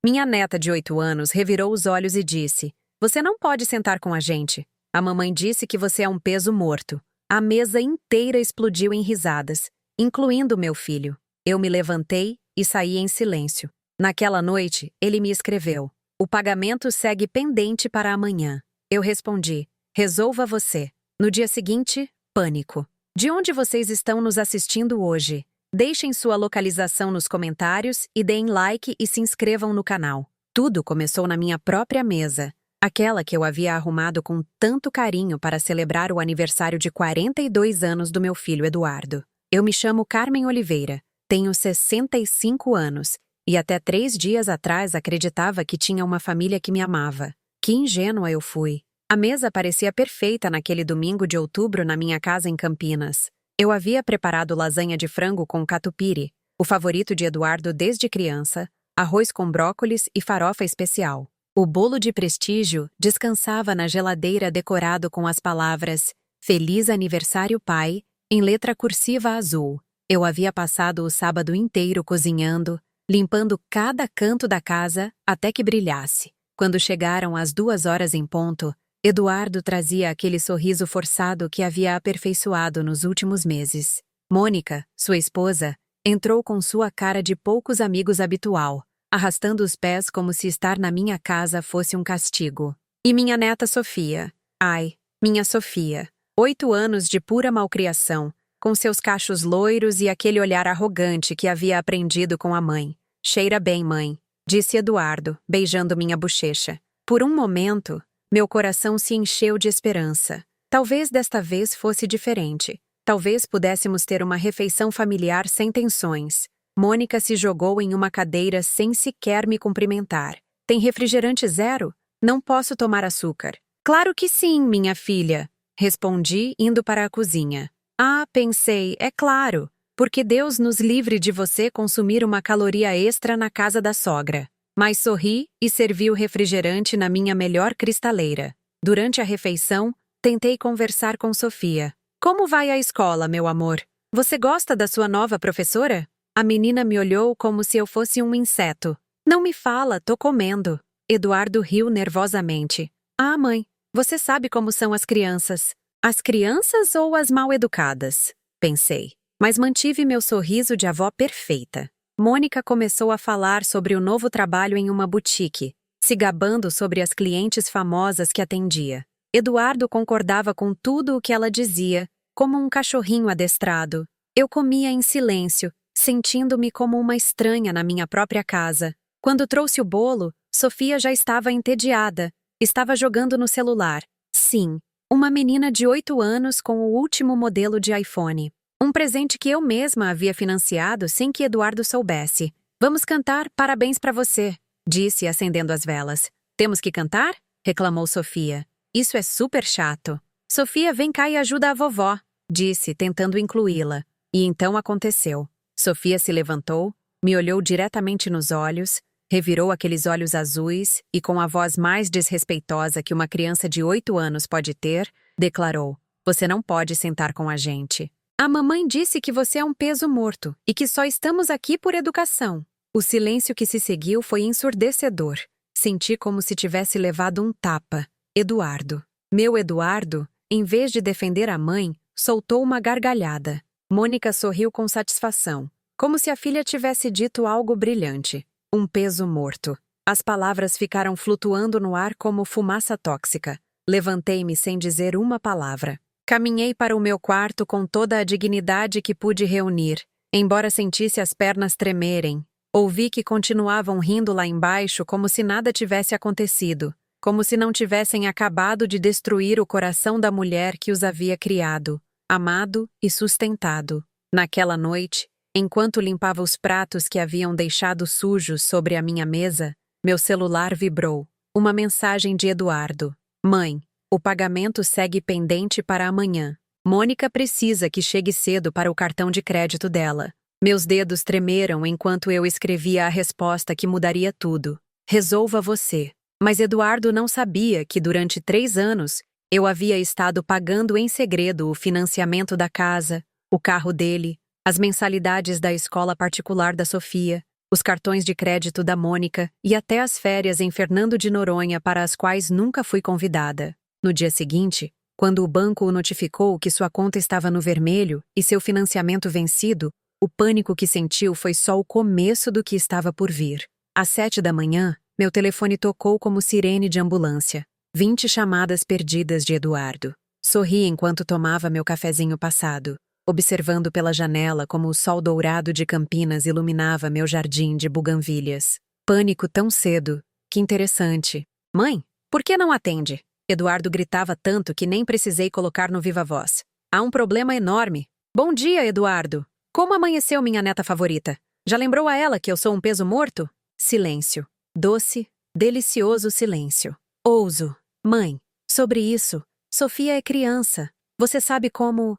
Minha neta de 8 anos revirou os olhos e disse: Você não pode sentar com a gente. A mamãe disse que você é um peso morto. A mesa inteira explodiu em risadas, incluindo meu filho. Eu me levantei e saí em silêncio. Naquela noite, ele me escreveu: O pagamento segue pendente para amanhã. Eu respondi: Resolva você. No dia seguinte, pânico. De onde vocês estão nos assistindo hoje? Deixem sua localização nos comentários e deem like e se inscrevam no canal. Tudo começou na minha própria mesa, aquela que eu havia arrumado com tanto carinho para celebrar o aniversário de 42 anos do meu filho Eduardo. Eu me chamo Carmen Oliveira, tenho 65 anos e até 3 dias atrás acreditava que tinha uma família que me amava. Que ingênua eu fui. A mesa parecia perfeita naquele domingo de outubro na minha casa em Campinas. Eu havia preparado lasanha de frango com catupiry, o favorito de Eduardo desde criança, arroz com brócolis e farofa especial. O bolo de prestígio descansava na geladeira decorado com as palavras Feliz Aniversário Pai, em letra cursiva azul. Eu havia passado o sábado inteiro cozinhando, limpando cada canto da casa até que brilhasse. Quando chegaram as 2 horas em ponto, Eduardo trazia aquele sorriso forçado que havia aperfeiçoado nos últimos meses. Mônica, sua esposa, entrou com sua cara de poucos amigos habitual, arrastando os pés como se estar na minha casa fosse um castigo. E minha neta Sofia. Ai, minha Sofia. 8 anos de pura malcriação, com seus cachos loiros e aquele olhar arrogante que havia aprendido com a mãe. Cheira bem, mãe, disse Eduardo, beijando minha bochecha. Por um momento, meu coração se encheu de esperança. Talvez desta vez fosse diferente. Talvez pudéssemos ter uma refeição familiar sem tensões. Mônica se jogou em uma cadeira sem sequer me cumprimentar. Tem refrigerante zero? Não posso tomar açúcar. Claro que sim, minha filha, respondi, indo para a cozinha. Ah, pensei, é claro, porque Deus nos livre de você consumir uma caloria extra na casa da sogra. Mas sorri e servi o refrigerante na minha melhor cristaleira. Durante a refeição, tentei conversar com Sofia. Como vai a escola, meu amor? Você gosta da sua nova professora? A menina me olhou como se eu fosse um inseto. Não me fala, tô comendo. Eduardo riu nervosamente. Ah, mãe, você sabe como são as crianças. As crianças ou as mal-educadas? Pensei. Mas mantive meu sorriso de avó perfeita. Mônica começou a falar sobre o novo trabalho em uma boutique, se gabando sobre as clientes famosas que atendia. Eduardo concordava com tudo o que ela dizia, como um cachorrinho adestrado. Eu comia em silêncio, sentindo-me como uma estranha na minha própria casa. Quando trouxe o bolo, Sofia já estava entediada. Estava jogando no celular. Sim, uma menina de 8 anos com o último modelo de iPhone. Um presente que eu mesma havia financiado sem que Eduardo soubesse. Vamos cantar parabéns para você, disse acendendo as velas. Temos que cantar? Reclamou Sofia. Isso é super chato. Sofia, vem cá e ajuda a vovó, disse, tentando incluí-la. E então aconteceu. Sofia se levantou, me olhou diretamente nos olhos, revirou aqueles olhos azuis e, com a voz mais desrespeitosa que uma criança de 8 anos pode ter, declarou: Você não pode sentar com a gente. A mamãe disse que você é um peso morto e que só estamos aqui por educação. O silêncio que se seguiu foi ensurdecedor. Senti como se tivesse levado um tapa. Eduardo. Meu Eduardo, em vez de defender a mãe, soltou uma gargalhada. Mônica sorriu com satisfação, como se a filha tivesse dito algo brilhante. Um peso morto. As palavras ficaram flutuando no ar como fumaça tóxica. Levantei-me sem dizer uma palavra. Caminhei para o meu quarto com toda a dignidade que pude reunir, embora sentisse as pernas tremerem. Ouvi que continuavam rindo lá embaixo como se nada tivesse acontecido, como se não tivessem acabado de destruir o coração da mulher que os havia criado, amado e sustentado. Naquela noite, enquanto limpava os pratos que haviam deixado sujos sobre a minha mesa, meu celular vibrou. Uma mensagem de Eduardo. Mãe, o pagamento segue pendente para amanhã. Mônica precisa que chegue cedo para o cartão de crédito dela. Meus dedos tremeram enquanto eu escrevia a resposta que mudaria tudo. Resolva você. Mas Eduardo não sabia que durante 3 anos eu havia estado pagando em segredo o financiamento da casa, o carro dele, as mensalidades da escola particular da Sofia. os cartões de crédito da Mônica e até as férias em Fernando de Noronha para as quais nunca fui convidada. No dia seguinte, quando o banco o notificou que sua conta estava no vermelho e seu financiamento vencido, o pânico que sentiu foi só o começo do que estava por vir. Às 7 da manhã, meu telefone tocou como sirene de ambulância. 20 chamadas perdidas de Eduardo. Sorri enquanto tomava meu cafezinho passado, observando pela janela como o sol dourado de Campinas iluminava meu jardim de buganvílias. Pânico tão cedo. Que interessante. Mãe, por que não atende? Eduardo gritava tanto que nem precisei colocar no viva voz. Há um problema enorme. Bom dia, Eduardo. Como amanheceu minha neta favorita? Já lembrou a ela que eu sou um peso morto? Silêncio. Doce, delicioso silêncio. Ouso. Mãe, sobre isso, Sofia é criança. Você sabe como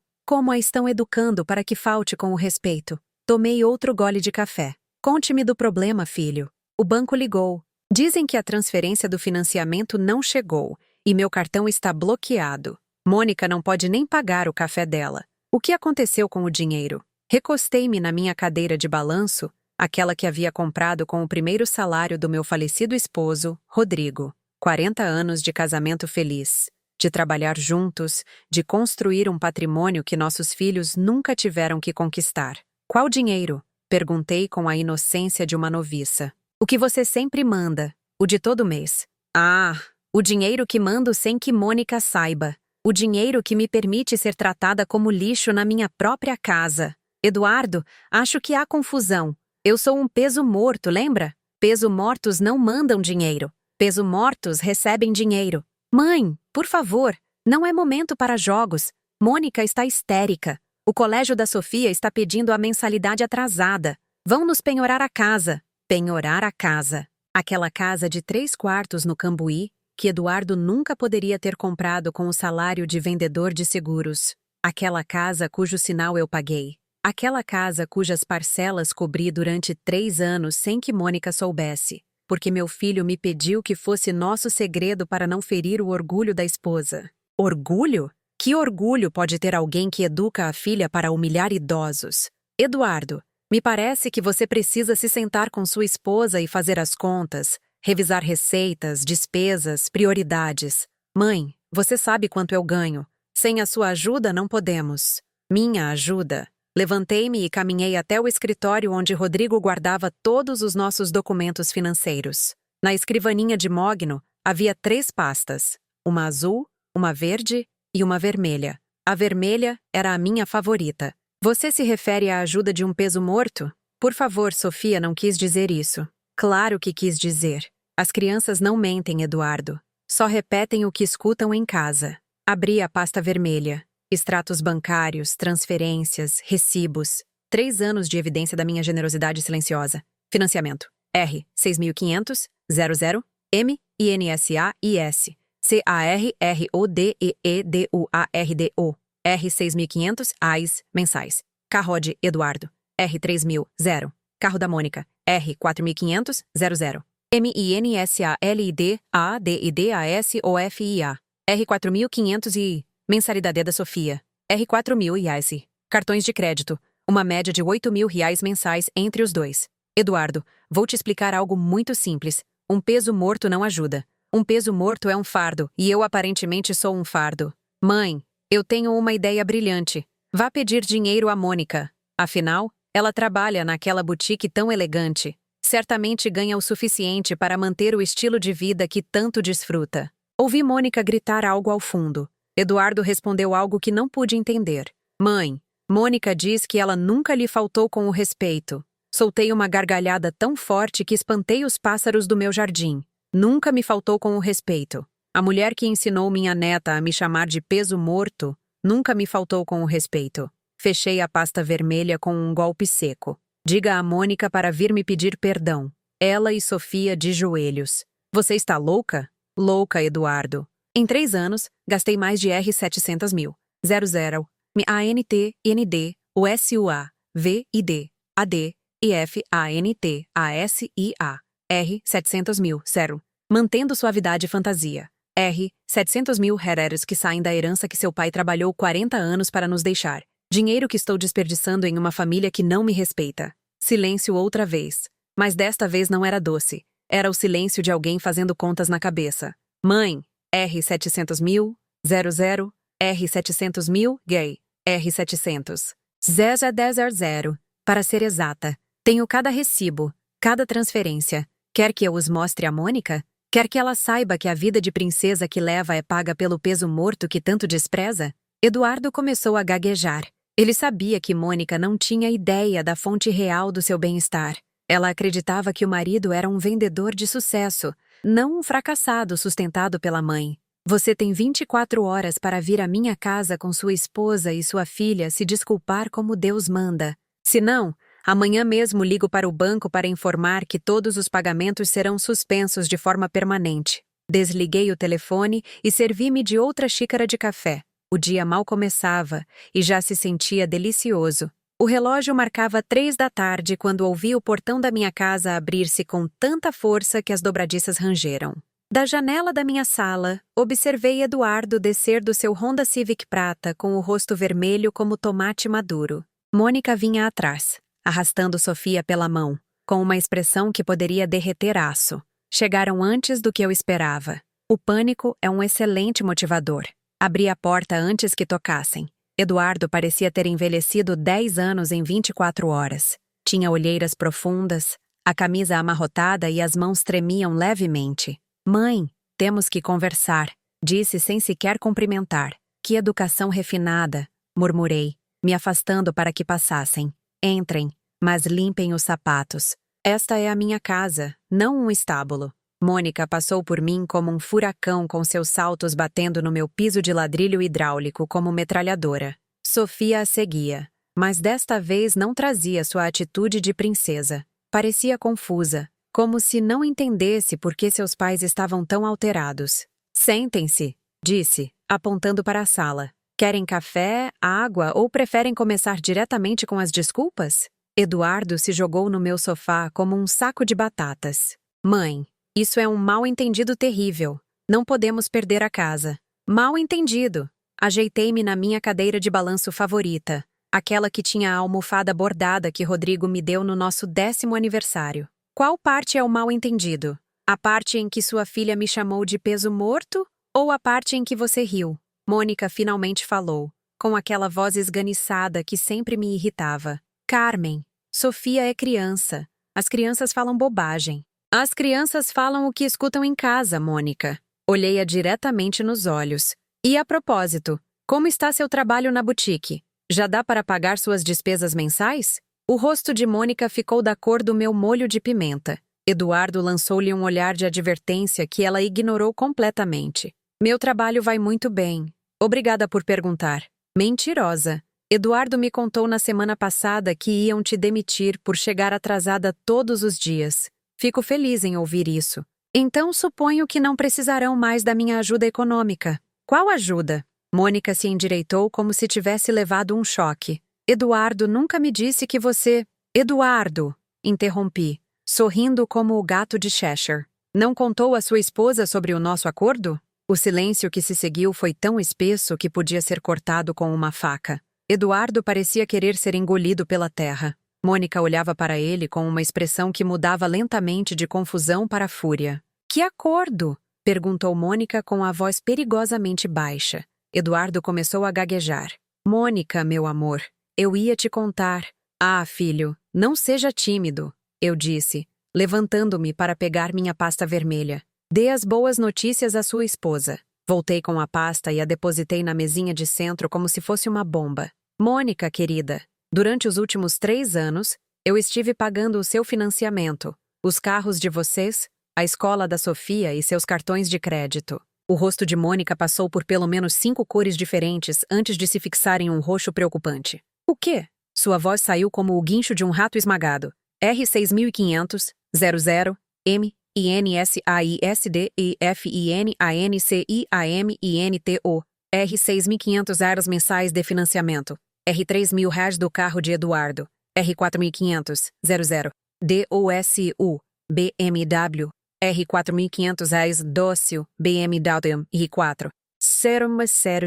a estão educando para que falte com o respeito. Tomei outro gole de café. Conte-me do problema, filho. O banco ligou. Dizem que a transferência do financiamento não chegou e meu cartão está bloqueado. Mônica não pode nem pagar o café dela. O que aconteceu com o dinheiro? Recostei-me na minha cadeira de balanço, aquela que havia comprado com o primeiro salário do meu falecido esposo, Rodrigo. 40 anos de casamento feliz, de trabalhar juntos, de construir um patrimônio que nossos filhos nunca tiveram que conquistar. Qual dinheiro? Perguntei com a inocência de uma noviça. O que você sempre manda, o de todo mês. Ah, o dinheiro que mando sem que Mônica saiba. O dinheiro que me permite ser tratada como lixo na minha própria casa. Eduardo, acho que há confusão. Eu sou um peso morto, lembra? Peso mortos não mandam dinheiro. Peso mortos recebem dinheiro. Mãe, por favor, não é momento para jogos. Mônica está histérica. O colégio da Sofia está pedindo a mensalidade atrasada. Vão nos penhorar a casa. Penhorar a casa. Aquela casa de 3 quartos no Cambuí, que Eduardo nunca poderia ter comprado com o salário de vendedor de seguros. Aquela casa cujo sinal eu paguei. Aquela casa cujas parcelas cobri durante 3 anos sem que Mônica soubesse. Porque meu filho me pediu que fosse nosso segredo para não ferir o orgulho da esposa. Orgulho? Que orgulho pode ter alguém que educa a filha para humilhar idosos? Eduardo, me parece que você precisa se sentar com sua esposa e fazer as contas, revisar receitas, despesas, prioridades. Mãe, você sabe quanto eu ganho. Sem a sua ajuda não podemos. Minha ajuda. Levantei-me e caminhei até o escritório onde Rodrigo guardava todos os nossos documentos financeiros. Na escrivaninha de mogno, havia 3 pastas, uma azul, uma verde e uma vermelha. A vermelha era a minha favorita. Você se refere à ajuda de um peso morto? Por favor, Sofia não quis dizer isso. Claro que quis dizer. As crianças não mentem, Eduardo. Só repetem o que escutam em casa. Abri a pasta vermelha. Extratos bancários, transferências, recibos. 3 anos de evidência da minha generosidade silenciosa. Financiamento. R. 6.500, 00, M, INSA, IS, CARRODEEDUARDO, R. 6.500, AIS, mensais. Carro de Eduardo. R. 3.000, 0. Carro da Mônica. R. 4.500, 00. MINSALID, ADIDAS, OFIA. R. 4.500 e... Mensalidade da Sofia. R. 4.000 reais. Cartões de crédito. Uma média de 8.000 reais mensais entre os dois. Eduardo, vou te explicar algo muito simples. Um peso morto não ajuda. Um peso morto é um fardo, e eu aparentemente sou um fardo. Mãe, eu tenho uma ideia brilhante. Vá pedir dinheiro à Mônica. Afinal, ela trabalha naquela boutique tão elegante. Certamente ganha o suficiente para manter o estilo de vida que tanto desfruta. Ouvi Mônica gritar algo ao fundo. Eduardo respondeu algo que não pude entender. Mãe, Mônica diz que ela nunca lhe faltou com o respeito. Soltei uma gargalhada tão forte que espantei os pássaros do meu jardim. Nunca me faltou com o respeito. A mulher que ensinou minha neta a me chamar de peso morto nunca me faltou com o respeito. Fechei a pasta vermelha com um golpe seco. Diga a Mônica para vir me pedir perdão. Ela e Sofia de joelhos. Você está louca? Louca, Eduardo. Em 3 anos, gastei mais de R$ 700.000. 00, ANT, ND, USUA, VID, AD, IF, ANT, ASIA, R. 700.000, 0. Mantendo suavidade e fantasia. R. 700.000 hereros que saem da herança que seu pai trabalhou 40 anos para nos deixar. Dinheiro que estou desperdiçando em uma família que não me respeita. Silêncio outra vez. Mas desta vez não era doce. Era o silêncio de alguém fazendo contas na cabeça. Mãe, R700.000, 00, R700.000, gay, R700. 00. Para ser exata, tenho cada recibo, cada transferência. Quer que eu os mostre a Mônica? Quer que ela saiba que a vida de princesa que leva é paga pelo peso morto que tanto despreza? Eduardo começou a gaguejar. Ele sabia que Mônica não tinha ideia da fonte real do seu bem-estar. Ela acreditava que o marido era um vendedor de sucesso, não um fracassado sustentado pela mãe. Você tem 24 horas para vir à minha casa com sua esposa e sua filha se desculpar como Deus manda. Se não, amanhã mesmo ligo para o banco para informar que todos os pagamentos serão suspensos de forma permanente. Desliguei o telefone e servi-me de outra xícara de café. O dia mal começava e já se sentia delicioso. O relógio marcava 3 da tarde quando ouvi o portão da minha casa abrir-se com tanta força que as dobradiças rangeram. Da janela da minha sala, observei Eduardo descer do seu Honda Civic prata com o rosto vermelho como tomate maduro. Mônica vinha atrás, arrastando Sofia pela mão, com uma expressão que poderia derreter aço. Chegaram antes do que eu esperava. O pânico é um excelente motivador. Abri a porta antes que tocassem. Eduardo parecia ter envelhecido 10 anos em 24 horas. Tinha olheiras profundas, a camisa amarrotada e as mãos tremiam levemente. Mãe, temos que conversar, disse sem sequer cumprimentar. Que educação refinada, murmurei, me afastando para que passassem. Entrem, mas limpem os sapatos. Esta é a minha casa, não um estábulo. Mônica passou por mim como um furacão com seus saltos batendo no meu piso de ladrilho hidráulico como metralhadora. Sofia a seguia, mas desta vez não trazia sua atitude de princesa. Parecia confusa, como se não entendesse por que seus pais estavam tão alterados. Sentem-se, disse, apontando para a sala. Querem café, água ou preferem começar diretamente com as desculpas? Eduardo se jogou no meu sofá como um saco de batatas. Mãe, isso é um mal-entendido terrível. Não podemos perder a casa. Mal-entendido. Ajeitei-me na minha cadeira de balanço favorita, aquela que tinha a almofada bordada que Rodrigo me deu no nosso 10º aniversário. Qual parte é o mal-entendido? A parte em que sua filha me chamou de peso morto? Ou a parte em que você riu? Mônica finalmente falou, com aquela voz esganiçada que sempre me irritava. Carmen, Sofia é criança. As crianças falam bobagem. As crianças falam o que escutam em casa, Mônica. Olhei-a diretamente nos olhos. E a propósito, como está seu trabalho na boutique? Já dá para pagar suas despesas mensais? O rosto de Mônica ficou da cor do meu molho de pimenta. Eduardo lançou-lhe um olhar de advertência que ela ignorou completamente. Meu trabalho vai muito bem. Obrigada por perguntar. Mentirosa. Eduardo me contou na semana passada que iam te demitir por chegar atrasada todos os dias. Fico feliz em ouvir isso. Então suponho que não precisarão mais da minha ajuda econômica. Qual ajuda? Mônica se endireitou como se tivesse levado um choque. Eduardo nunca me disse que você... Eduardo! Interrompi, sorrindo como o gato de Cheshire. Não contou à sua esposa sobre o nosso acordo? O silêncio que se seguiu foi tão espesso que podia ser cortado com uma faca. Eduardo parecia querer ser engolido pela terra. Mônica olhava para ele com uma expressão que mudava lentamente de confusão para fúria. Que acordo? Perguntou Mônica com a voz perigosamente baixa. Eduardo começou a gaguejar. Mônica, meu amor, eu ia te contar. Ah, filho, não seja tímido, eu disse, levantando-me para pegar minha pasta vermelha. Dê as boas notícias à sua esposa. Voltei com a pasta e a depositei na mesinha de centro como se fosse uma bomba. Mônica, querida, durante os últimos 3 anos, eu estive pagando o seu financiamento, os carros de vocês, a escola da Sofia e seus cartões de crédito. O rosto de Mônica passou por pelo menos 5 cores diferentes antes de se fixar em um roxo preocupante. O quê? Sua voz saiu como o guincho de um rato esmagado. R6500, 00, M, INSAISD, IFINANCIAMINTO, R$6.500 mensais de financiamento, R$3.000 do carro de Eduardo, R$4.500, 00, DOSU, BMW, R$4.500 dócil, BMW R4. Sério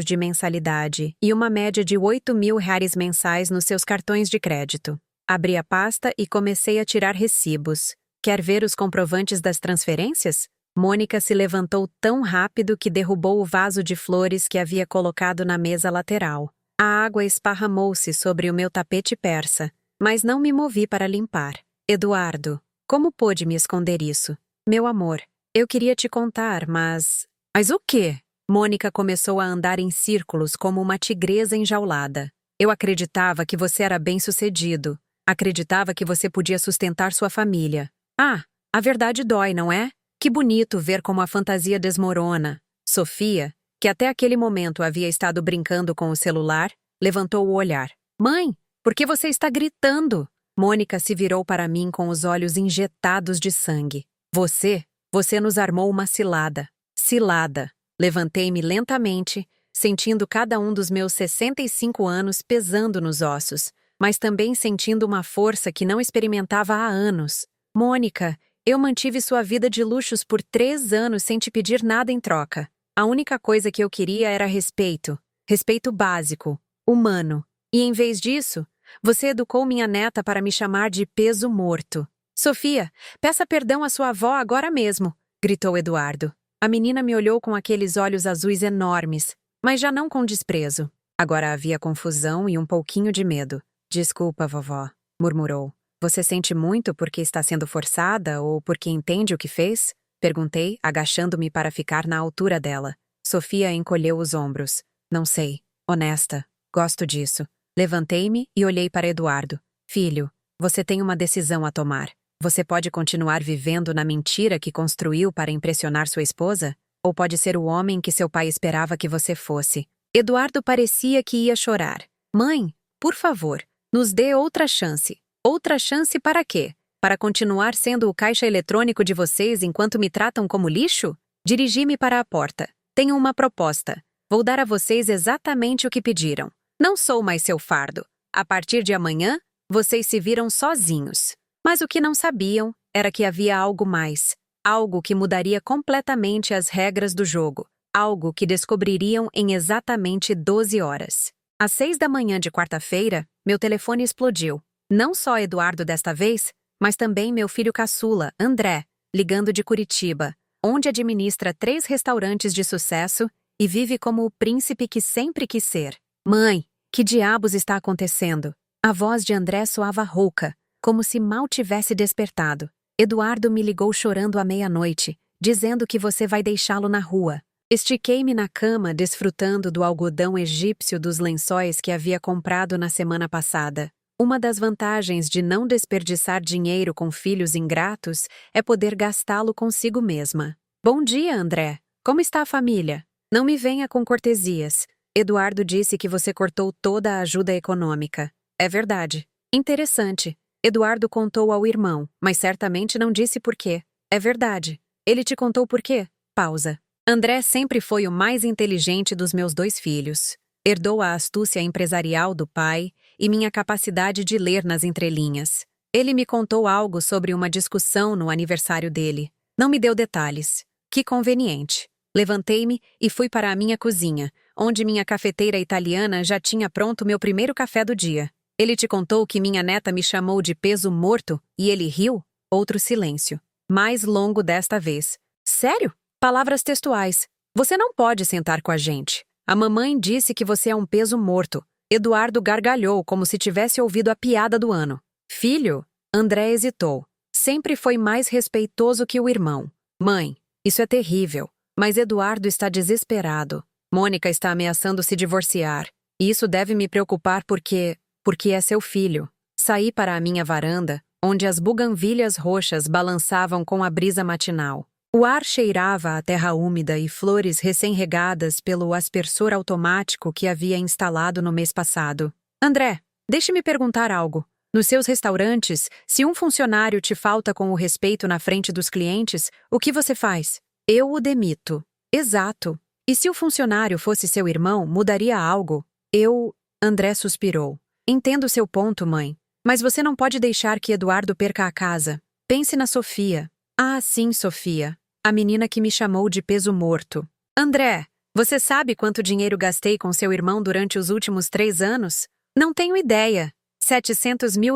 de mensalidade e uma média de R$8.000 mensais nos seus cartões de crédito. Abri a pasta e comecei a tirar recibos. Quer ver os comprovantes das transferências? Mônica se levantou tão rápido que derrubou o vaso de flores que havia colocado na mesa lateral. A água esparramou-se sobre o meu tapete persa, mas não me movi para limpar. Eduardo, como pôde me esconder isso? Meu amor, eu queria te contar, mas... Mas o quê? Mônica começou a andar em círculos como uma tigresa enjaulada. Eu acreditava que você era bem-sucedido. Acreditava que você podia sustentar sua família. Ah, a verdade dói, não é? Que bonito ver como a fantasia desmorona. Sofia, que até aquele momento havia estado brincando com o celular, levantou o olhar. Mãe, por que você está gritando? Mônica se virou para mim com os olhos injetados de sangue. Você nos armou uma cilada. Cilada. Levantei-me lentamente, sentindo cada um dos meus 65 anos pesando nos ossos, mas também sentindo uma força que não experimentava há anos. Mônica, eu mantive sua vida de luxos por 3 anos sem te pedir nada em troca. A única coisa que eu queria era respeito. Respeito básico, humano. E em vez disso, você educou minha neta para me chamar de peso morto. Sofia, peça perdão à sua avó agora mesmo, gritou Eduardo. A menina me olhou com aqueles olhos azuis enormes, mas já não com desprezo. Agora havia confusão e um pouquinho de medo. Desculpa, vovó, murmurou. Você sente muito porque está sendo forçada ou porque entende o que fez? Perguntei, agachando-me para ficar na altura dela. Sofia encolheu os ombros. Não sei. Honesta. Gosto disso. Levantei-me e olhei para Eduardo. Filho, você tem uma decisão a tomar. Você pode continuar vivendo na mentira que construiu para impressionar sua esposa? Ou pode ser o homem que seu pai esperava que você fosse? Eduardo parecia que ia chorar. Mãe, por favor, nos dê outra chance. Outra chance para quê? Para continuar sendo o caixa eletrônico de vocês enquanto me tratam como lixo? Dirigi-me para a porta. Tenho uma proposta. Vou dar a vocês exatamente o que pediram. Não sou mais seu fardo. A partir de amanhã, vocês se viram sozinhos. Mas o que não sabiam era que havia algo mais. Algo que mudaria completamente as regras do jogo. Algo que descobririam em exatamente 12 horas. Às 6 da manhã de quarta-feira, meu telefone explodiu. Não só Eduardo desta vez, mas também meu filho caçula, André, ligando de Curitiba, onde administra 3 restaurantes de sucesso e vive como o príncipe que sempre quis ser. Mãe, que diabos está acontecendo? A voz de André soava rouca, como se mal tivesse despertado. Eduardo me ligou chorando à meia-noite, dizendo que você vai deixá-lo na rua. Estiquei-me na cama, desfrutando do algodão egípcio dos lençóis que havia comprado na semana passada. Uma das vantagens de não desperdiçar dinheiro com filhos ingratos é poder gastá-lo consigo mesma. Bom dia, André. Como está a família? Não me venha com cortesias. Eduardo disse que você cortou toda a ajuda econômica. É verdade. Interessante. Eduardo contou ao irmão, mas certamente não disse por quê. É verdade. Ele te contou por quê? Pausa. André sempre foi o mais inteligente dos meus 2 filhos. Herdou a astúcia empresarial do pai e minha capacidade de ler nas entrelinhas. Ele me contou algo sobre uma discussão no aniversário dele. Não me deu detalhes. Que conveniente. Levantei-me e fui para a minha cozinha, onde minha cafeteira italiana já tinha pronto meu primeiro café do dia. Ele te contou que minha neta me chamou de peso morto e ele riu? Outro silêncio. Mais longo desta vez. Sério? Palavras textuais. Você não pode sentar com a gente. A mamãe disse que você é um peso morto. Eduardo gargalhou como se tivesse ouvido a piada do ano. Filho? André hesitou. Sempre foi mais respeitoso que o irmão. Mãe, isso é terrível. Mas Eduardo está desesperado. Mônica está ameaçando se divorciar. E isso deve me preocupar porque é seu filho. Saí para a minha varanda, onde as buganvílias roxas balançavam com a brisa matinal. O ar cheirava a terra úmida e flores recém-regadas pelo aspersor automático que havia instalado no mês passado. André, deixe-me perguntar algo. Nos seus restaurantes, se um funcionário te falta com o respeito na frente dos clientes, o que você faz? Eu o demito. Exato. E se o funcionário fosse seu irmão, mudaria algo? André suspirou. Entendo seu ponto, mãe. Mas você não pode deixar que Eduardo perca a casa. Pense na Sofia. Ah, sim, Sofia. A menina que me chamou de peso morto. André, você sabe quanto dinheiro gastei com seu irmão durante os últimos 3 anos? Não tenho ideia. R$ 700 mil.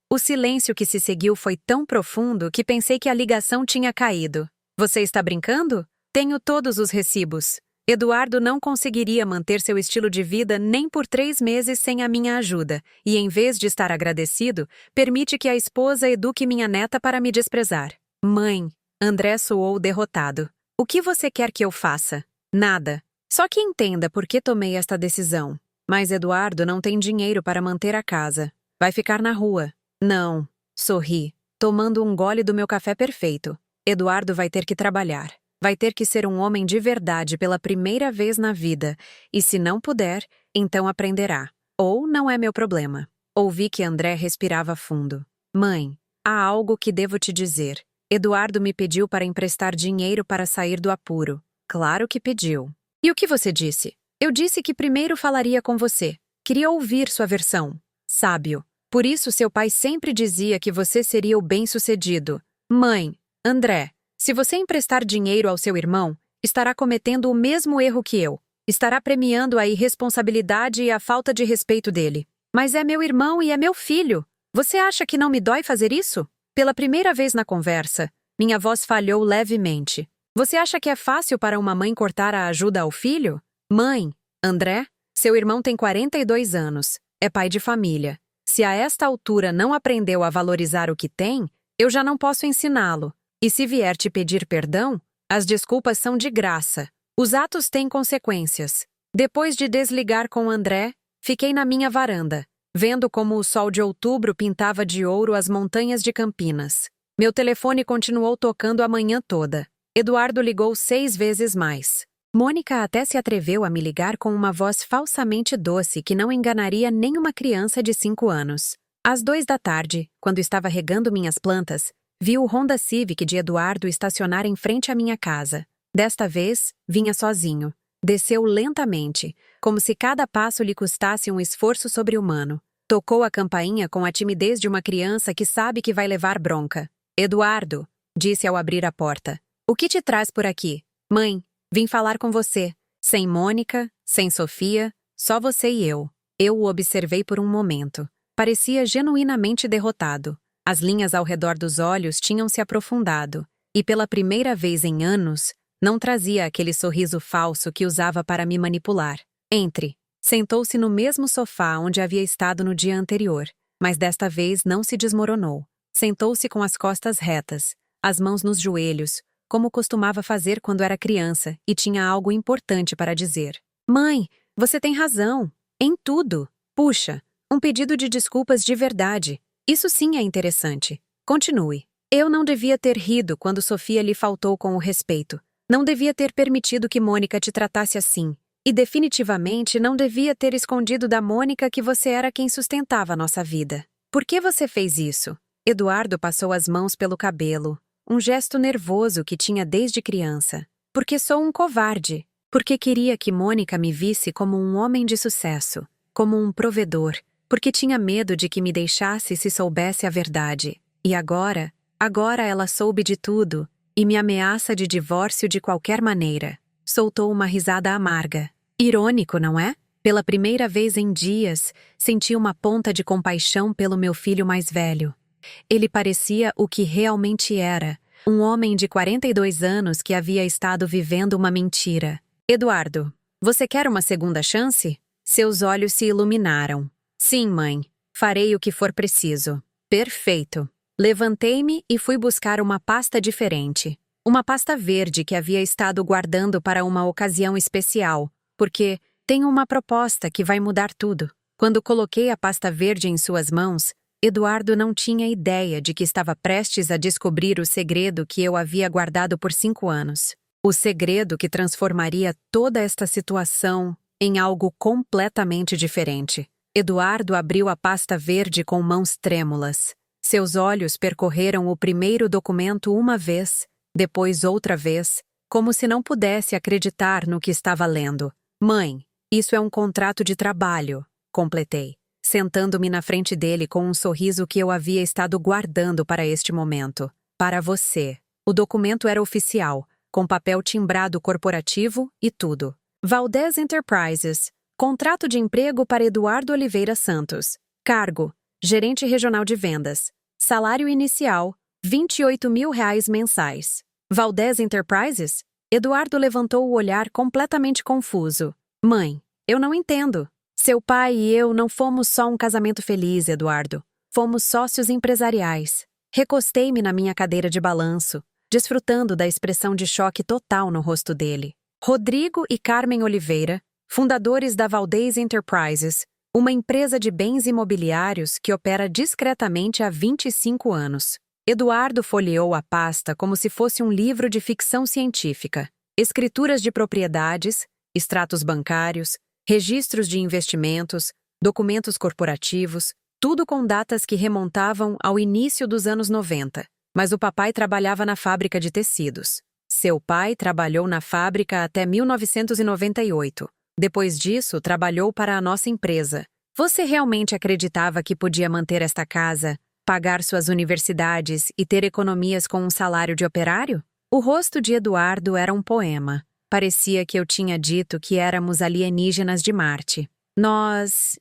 O silêncio que se seguiu foi tão profundo que pensei que a ligação tinha caído. Você está brincando? Tenho todos os recibos. Eduardo não conseguiria manter seu estilo de vida nem por 3 meses sem a minha ajuda, e em vez de estar agradecido, permite que a esposa eduque minha neta para me desprezar. Mãe, André soou derrotado. O que você quer que eu faça? Nada. Só que entenda por que tomei esta decisão. Mas Eduardo não tem dinheiro para manter a casa. Vai ficar na rua. Não. Sorri, tomando um gole do meu café perfeito. Eduardo vai ter que trabalhar. Vai ter que ser um homem de verdade pela primeira vez na vida. E se não puder, então aprenderá. Ou não é meu problema. Ouvi que André respirava fundo. Mãe, há algo que devo te dizer. Eduardo me pediu para emprestar dinheiro para sair do apuro. Claro que pediu. E o que você disse? Eu disse que primeiro falaria com você. Queria ouvir sua versão. Sábio. Por isso seu pai sempre dizia que você seria o bem-sucedido. Mãe, André, se você emprestar dinheiro ao seu irmão, estará cometendo o mesmo erro que eu. Estará premiando a irresponsabilidade e a falta de respeito dele. Mas é meu irmão e é meu filho. Você acha que não me dói fazer isso? Pela primeira vez na conversa, minha voz falhou levemente. Você acha que é fácil para uma mãe cortar a ajuda ao filho? Mãe, André, seu irmão tem 42 anos. É pai de família. Se a esta altura não aprendeu a valorizar o que tem, eu já não posso ensiná-lo. E se vier te pedir perdão, as desculpas são de graça. Os atos têm consequências. Depois de desligar com André, fiquei na minha varanda, vendo como o sol de outubro pintava de ouro as montanhas de Campinas. Meu telefone continuou tocando a manhã toda. Eduardo ligou 6 vezes mais. Mônica até se atreveu a me ligar com uma voz falsamente doce que não enganaria nenhuma criança de 5 anos. Às 2 da tarde, quando estava regando minhas plantas, vi o Honda Civic de Eduardo estacionar em frente à minha casa. Desta vez, vinha sozinho. Desceu lentamente, como se cada passo lhe custasse um esforço sobre-humano. Tocou a campainha com a timidez de uma criança que sabe que vai levar bronca. Eduardo, disse ao abrir a porta. O que te traz por aqui? Mãe, vim falar com você. Sem Mônica, sem Sofia, só você e eu. Eu o observei por um momento. Parecia genuinamente derrotado. As linhas ao redor dos olhos tinham se aprofundado, e pela primeira vez em anos, não trazia aquele sorriso falso que usava para me manipular. Entre. Sentou-se no mesmo sofá onde havia estado no dia anterior, mas desta vez não se desmoronou. Sentou-se com as costas retas, as mãos nos joelhos, como costumava fazer quando era criança e tinha algo importante para dizer. Mãe, você tem razão. Em tudo. Puxa, um pedido de desculpas de verdade. Isso sim é interessante. Continue. Eu não devia ter rido quando Sofia lhe faltou com o respeito. Não devia ter permitido que Mônica te tratasse assim. E definitivamente não devia ter escondido da Mônica que você era quem sustentava a nossa vida. Por que você fez isso? Eduardo passou as mãos pelo cabelo. Um gesto nervoso que tinha desde criança. Porque sou um covarde. Porque queria que Mônica me visse como um homem de sucesso. Como um provedor. Porque tinha medo de que me deixasse se soubesse a verdade. E agora ela soube de tudo e me ameaça de divórcio de qualquer maneira. Soltou uma risada amarga. Irônico, não é? Pela primeira vez em dias, senti uma ponta de compaixão pelo meu filho mais velho. Ele parecia o que realmente era, um homem de 42 anos que havia estado vivendo uma mentira. Eduardo, você quer uma segunda chance? Seus olhos se iluminaram. Sim, mãe. Farei o que for preciso. Perfeito. Levantei-me e fui buscar uma pasta diferente. Uma pasta verde que havia estado guardando para uma ocasião especial, porque tenho uma proposta que vai mudar tudo. Quando coloquei a pasta verde em suas mãos, Eduardo não tinha ideia de que estava prestes a descobrir o segredo que eu havia guardado por 5 anos. O segredo que transformaria toda esta situação em algo completamente diferente. Eduardo abriu a pasta verde com mãos trêmulas. Seus olhos percorreram o primeiro documento uma vez, depois outra vez, como se não pudesse acreditar no que estava lendo. Mãe, isso é um contrato de trabalho, completei, sentando-me na frente dele com um sorriso que eu havia estado guardando para este momento. Para você. O documento era oficial, com papel timbrado corporativo e tudo. Valdez Enterprises. Contrato de emprego para Eduardo Oliveira Santos. Cargo: gerente regional de vendas. Salário inicial: R$ 28.000 mensais. Valdez Enterprises? Eduardo levantou o olhar completamente confuso. Mãe, eu não entendo. Seu pai e eu não fomos só um casamento feliz, Eduardo. Fomos sócios empresariais. Recostei-me na minha cadeira de balanço, desfrutando da expressão de choque total no rosto dele. Rodrigo e Carmen Oliveira, fundadores da Valdez Enterprises, uma empresa de bens imobiliários que opera discretamente há 25 anos. Eduardo folheou a pasta como se fosse um livro de ficção científica. Escrituras de propriedades, extratos bancários, registros de investimentos, documentos corporativos, tudo com datas que remontavam ao início dos anos 90. Mas o papai trabalhava na fábrica de tecidos. Seu pai trabalhou na fábrica até 1998. Depois disso, trabalhou para a nossa empresa. Você realmente acreditava que podia manter esta casa, pagar suas universidades e ter economias com um salário de operário? O rosto de Eduardo era um poema. Parecia que eu tinha dito que éramos alienígenas de Marte. Nós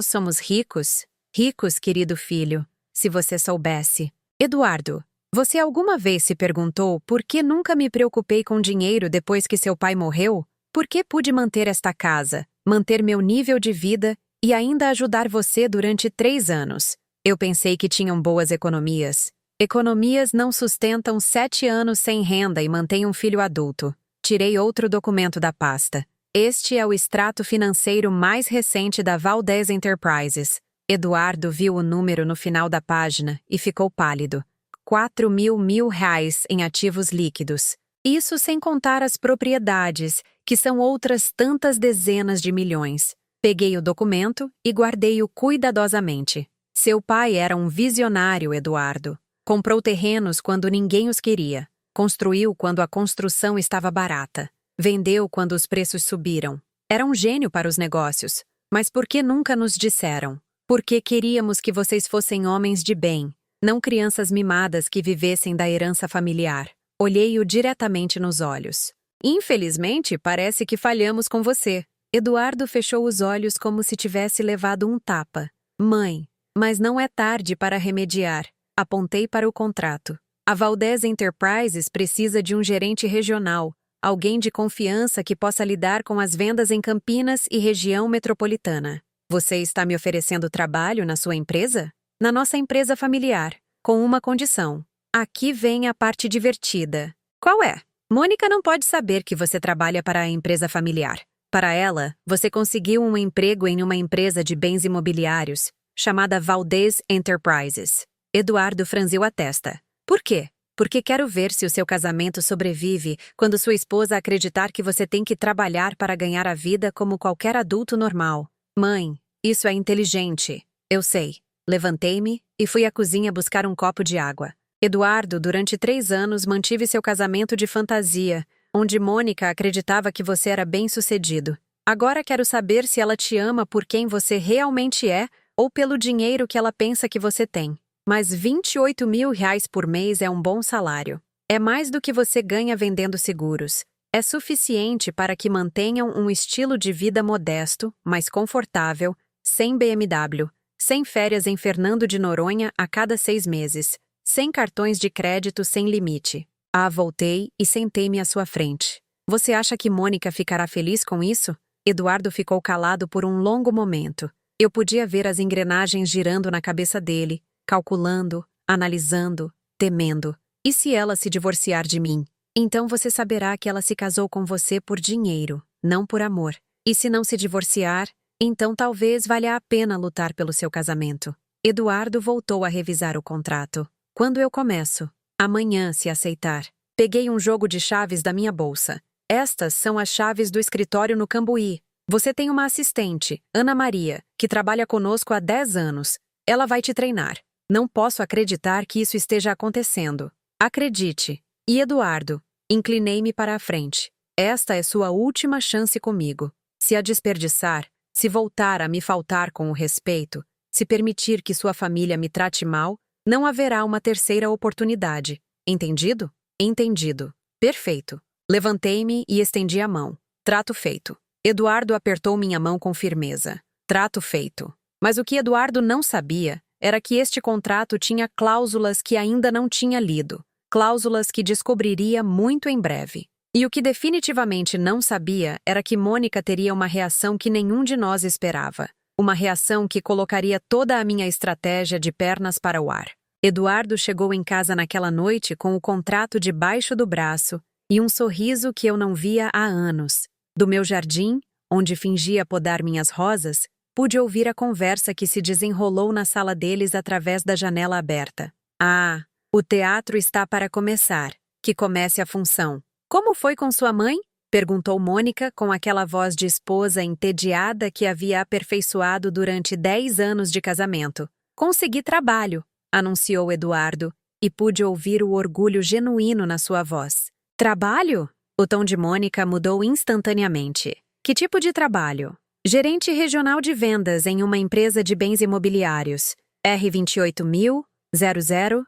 somos ricos? Ricos, querido filho, se você soubesse. Eduardo, você alguma vez se perguntou por que nunca me preocupei com dinheiro depois que seu pai morreu? Por que pude manter esta casa, manter meu nível de vida e ainda ajudar você durante 3 anos? Eu pensei que tinham boas economias. Economias não sustentam 7 anos sem renda e mantêm um filho adulto. Tirei outro documento da pasta. Este é o extrato financeiro mais recente da Valdez Enterprises. Eduardo viu o número no final da página e ficou pálido. R$ 4.000 em ativos líquidos. Isso sem contar as propriedades, que são outras tantas dezenas de milhões. Peguei o documento e guardei-o cuidadosamente. Seu pai era um visionário, Eduardo. Comprou terrenos quando ninguém os queria. Construiu quando a construção estava barata. Vendeu quando os preços subiram. Era um gênio para os negócios. Mas por que nunca nos disseram? Porque queríamos que vocês fossem homens de bem, não crianças mimadas que vivessem da herança familiar. Olhei-o diretamente nos olhos. Infelizmente, parece que falhamos com você. Eduardo fechou os olhos como se tivesse levado um tapa. Mãe, mas não é tarde para remediar. Apontei para o contrato. A Valdez Enterprises precisa de um gerente regional, alguém de confiança que possa lidar com as vendas em Campinas e região metropolitana. Você está me oferecendo trabalho na sua empresa? Na nossa empresa familiar, com uma condição. Aqui vem a parte divertida. Qual é? Mônica não pode saber que você trabalha para a empresa familiar. Para ela, você conseguiu um emprego em uma empresa de bens imobiliários, chamada Valdez Enterprises. Eduardo franziu a testa. Por quê? Porque quero ver se o seu casamento sobrevive quando sua esposa acreditar que você tem que trabalhar para ganhar a vida como qualquer adulto normal. Mãe, isso é inteligente. Eu sei. Levantei-me e fui à cozinha buscar um copo de água. Eduardo, durante 3 anos, mantive seu casamento de fantasia, onde Mônica acreditava que você era bem-sucedido. Agora quero saber se ela te ama por quem você realmente é ou pelo dinheiro que ela pensa que você tem. Mas R$ 28.000 por mês é um bom salário. É mais do que você ganha vendendo seguros. É suficiente para que mantenham um estilo de vida modesto, mas confortável, sem BMW, sem férias em Fernando de Noronha a cada 6 meses, sem cartões de crédito sem limite. Voltei e sentei-me à sua frente. Você acha que Mônica ficará feliz com isso? Eduardo ficou calado por um longo momento. Eu podia ver as engrenagens girando na cabeça dele, calculando, analisando, temendo. E se ela se divorciar de mim? Então você saberá que ela se casou com você por dinheiro, não por amor. E se não se divorciar, então talvez valha a pena lutar pelo seu casamento. Eduardo voltou a revisar o contrato. Quando eu começo? Amanhã, se aceitar. Peguei um jogo de chaves da minha bolsa. Estas são as chaves do escritório no Cambuí. Você tem uma assistente, Ana Maria, que trabalha conosco há 10 anos. Ela vai te treinar. Não posso acreditar que isso esteja acontecendo. Acredite. E Eduardo, inclinei-me para a frente. Esta é sua última chance comigo. Se a desperdiçar, se voltar a me faltar com o respeito, se permitir que sua família me trate mal, não haverá uma terceira oportunidade. Entendido? Entendido. Perfeito. Levantei-me e estendi a mão. Trato feito. Eduardo apertou minha mão com firmeza. Trato feito. Mas o que Eduardo não sabia era que este contrato tinha cláusulas que ainda não tinha lido, cláusulas que descobriria muito em breve. E o que definitivamente não sabia era que Mônica teria uma reação que nenhum de nós esperava. Uma reação que colocaria toda a minha estratégia de pernas para o ar. Eduardo chegou em casa naquela noite com o contrato debaixo do braço e um sorriso que eu não via há anos. Do meu jardim, onde fingia podar minhas rosas, pude ouvir a conversa que se desenrolou na sala deles através da janela aberta. Ah, o teatro está para começar. Que comece a função. Como foi com sua mãe? Perguntou Mônica com aquela voz de esposa entediada que havia aperfeiçoado durante 10 anos de casamento. Consegui trabalho, anunciou Eduardo, e pude ouvir o orgulho genuíno na sua voz. Trabalho? O tom de Mônica mudou instantaneamente. Que tipo de trabalho? Gerente regional de vendas em uma empresa de bens imobiliários. R28000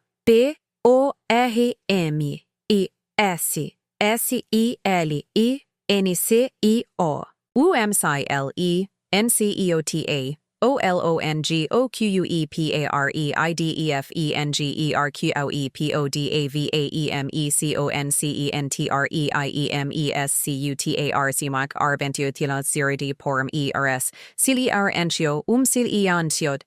PORM e SILINCIO UMCILE OLONGOQUEPAREIDEFENGERCUOEPODAVAEMECONCENTREMescutar CILIAR ENCIO CILIANCIOD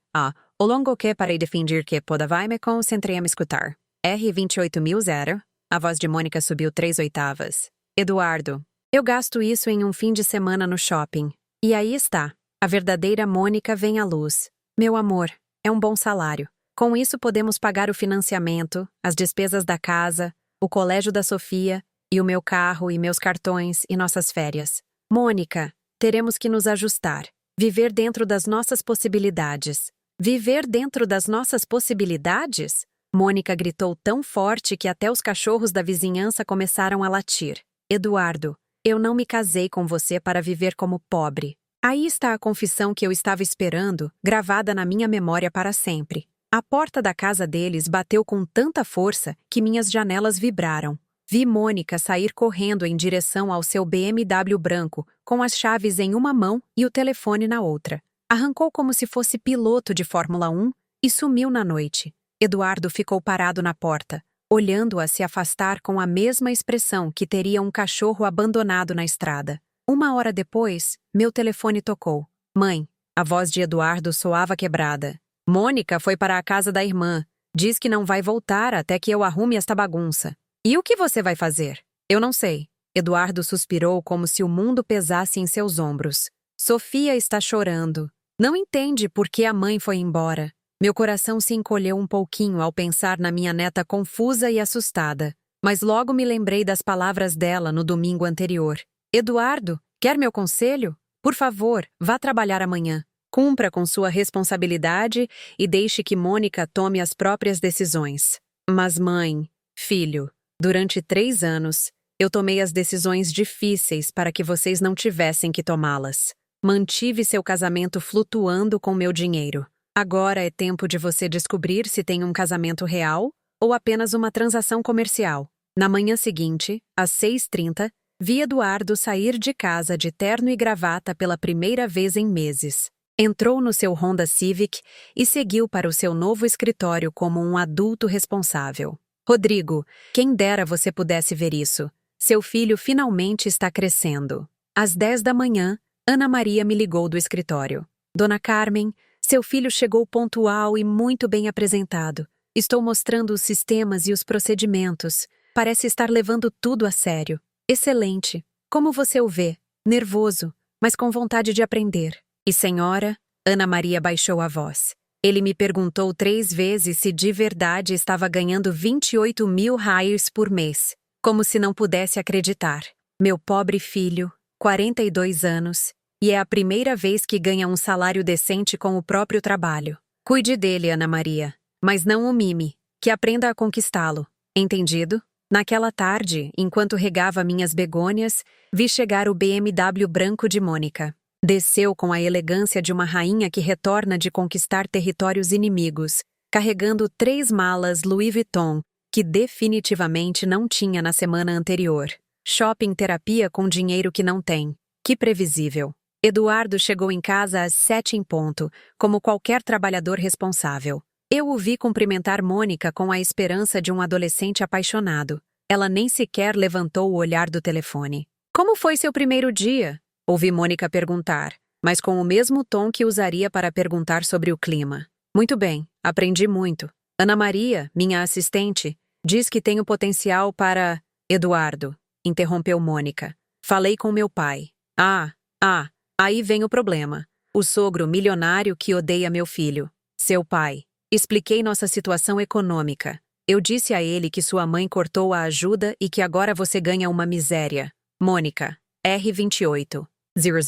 O longo que para definir que podavai-me concentrei-me escutar. R28000. A voz de Mônica subiu 3/8. Eduardo, eu gasto isso em um fim de semana no shopping. E aí está. A verdadeira Mônica vem à luz. Meu amor, é um bom salário. Com isso podemos pagar o financiamento, as despesas da casa, o colégio da Sofia, e o meu carro e meus cartões e nossas férias. Mônica, teremos que nos ajustar. Viver dentro das nossas possibilidades. Viver dentro das nossas possibilidades? Mônica gritou tão forte que até os cachorros da vizinhança começaram a latir. Eduardo, eu não me casei com você para viver como pobre. Aí está a confissão que eu estava esperando, gravada na minha memória para sempre. A porta da casa deles bateu com tanta força que minhas janelas vibraram. Vi Mônica sair correndo em direção ao seu BMW branco, com as chaves em uma mão e o telefone na outra. Arrancou como se fosse piloto de Fórmula 1 e sumiu na noite. Eduardo ficou parado na porta, olhando-a se afastar com a mesma expressão que teria um cachorro abandonado na estrada. 1 hora depois, meu telefone tocou. Mãe, a voz de Eduardo soava quebrada. Mônica foi para a casa da irmã. Diz que não vai voltar até que eu arrume esta bagunça. E o que você vai fazer? Eu não sei. Eduardo suspirou como se o mundo pesasse em seus ombros. Sofia está chorando. Não entende por que a mãe foi embora. Meu coração se encolheu um pouquinho ao pensar na minha neta confusa e assustada. Mas logo me lembrei das palavras dela no domingo anterior. Eduardo, quer meu conselho? Por favor, vá trabalhar amanhã. Cumpra com sua responsabilidade e deixe que Mônica tome as próprias decisões. Mas mãe, filho, durante 3 anos, eu tomei as decisões difíceis para que vocês não tivessem que tomá-las. Mantive seu casamento flutuando com meu dinheiro. Agora é tempo de você descobrir se tem um casamento real ou apenas uma transação comercial. Na manhã seguinte, às 6h30, vi Eduardo sair de casa de terno e gravata pela primeira vez em meses. Entrou no seu Honda Civic e seguiu para o seu novo escritório como um adulto responsável. Rodrigo, quem dera você pudesse ver isso. Seu filho finalmente está crescendo. Às 10 da manhã, Ana Maria me ligou do escritório. Dona Carmen, seu filho chegou pontual e muito bem apresentado. Estou mostrando os sistemas e os procedimentos. Parece estar levando tudo a sério. Excelente. Como você o vê? Nervoso, mas com vontade de aprender. E senhora? Ana Maria baixou a voz. Ele me perguntou 3 vezes se de verdade estava ganhando 28.000 reais por mês. Como se não pudesse acreditar. Meu pobre filho, 42 anos, e é a primeira vez que ganha um salário decente com o próprio trabalho. Cuide dele, Ana Maria, mas não o mime, que aprenda a conquistá-lo. Entendido? Naquela tarde, enquanto regava minhas begônias, vi chegar o BMW branco de Mônica. Desceu com a elegância de uma rainha que retorna de conquistar territórios inimigos, carregando 3 malas Louis Vuitton, que definitivamente não tinha na semana anterior. Shopping terapia com dinheiro que não tem. Que previsível. Eduardo chegou em casa às 7 em ponto, como qualquer trabalhador responsável. Eu o vi cumprimentar Mônica com a esperança de um adolescente apaixonado. Ela nem sequer levantou o olhar do telefone. Como foi seu primeiro dia? Ouvi Mônica perguntar, mas com o mesmo tom que usaria para perguntar sobre o clima. Muito bem, aprendi muito. Ana Maria, minha assistente, diz que tenho potencial para... Eduardo, interrompeu Mônica. Falei com meu pai. Aí vem o problema. O sogro milionário que odeia meu filho. Seu pai. Expliquei nossa situação econômica. Eu disse a ele que sua mãe cortou a ajuda e que agora você ganha uma miséria. Mônica. R28. 000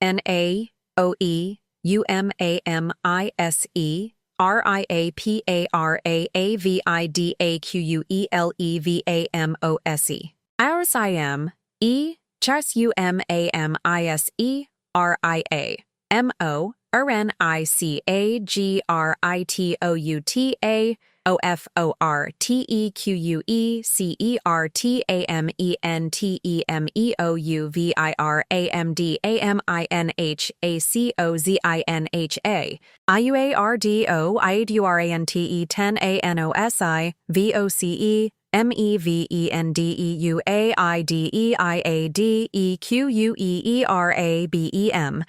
NAOE UMAMISE RIAPARAAVIDAQUELEVAMOSE. Ours IM E Chars UMAMISE RIA MO RNICAGRITOUTA OFORTEQUECERTAMENTEMEOUVIRAMINHACOZINHA IUARDOIDURANTE10ANOSI VOCE MEVENDEUIADEQUEERABEM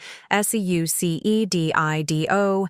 SEUCEDIDO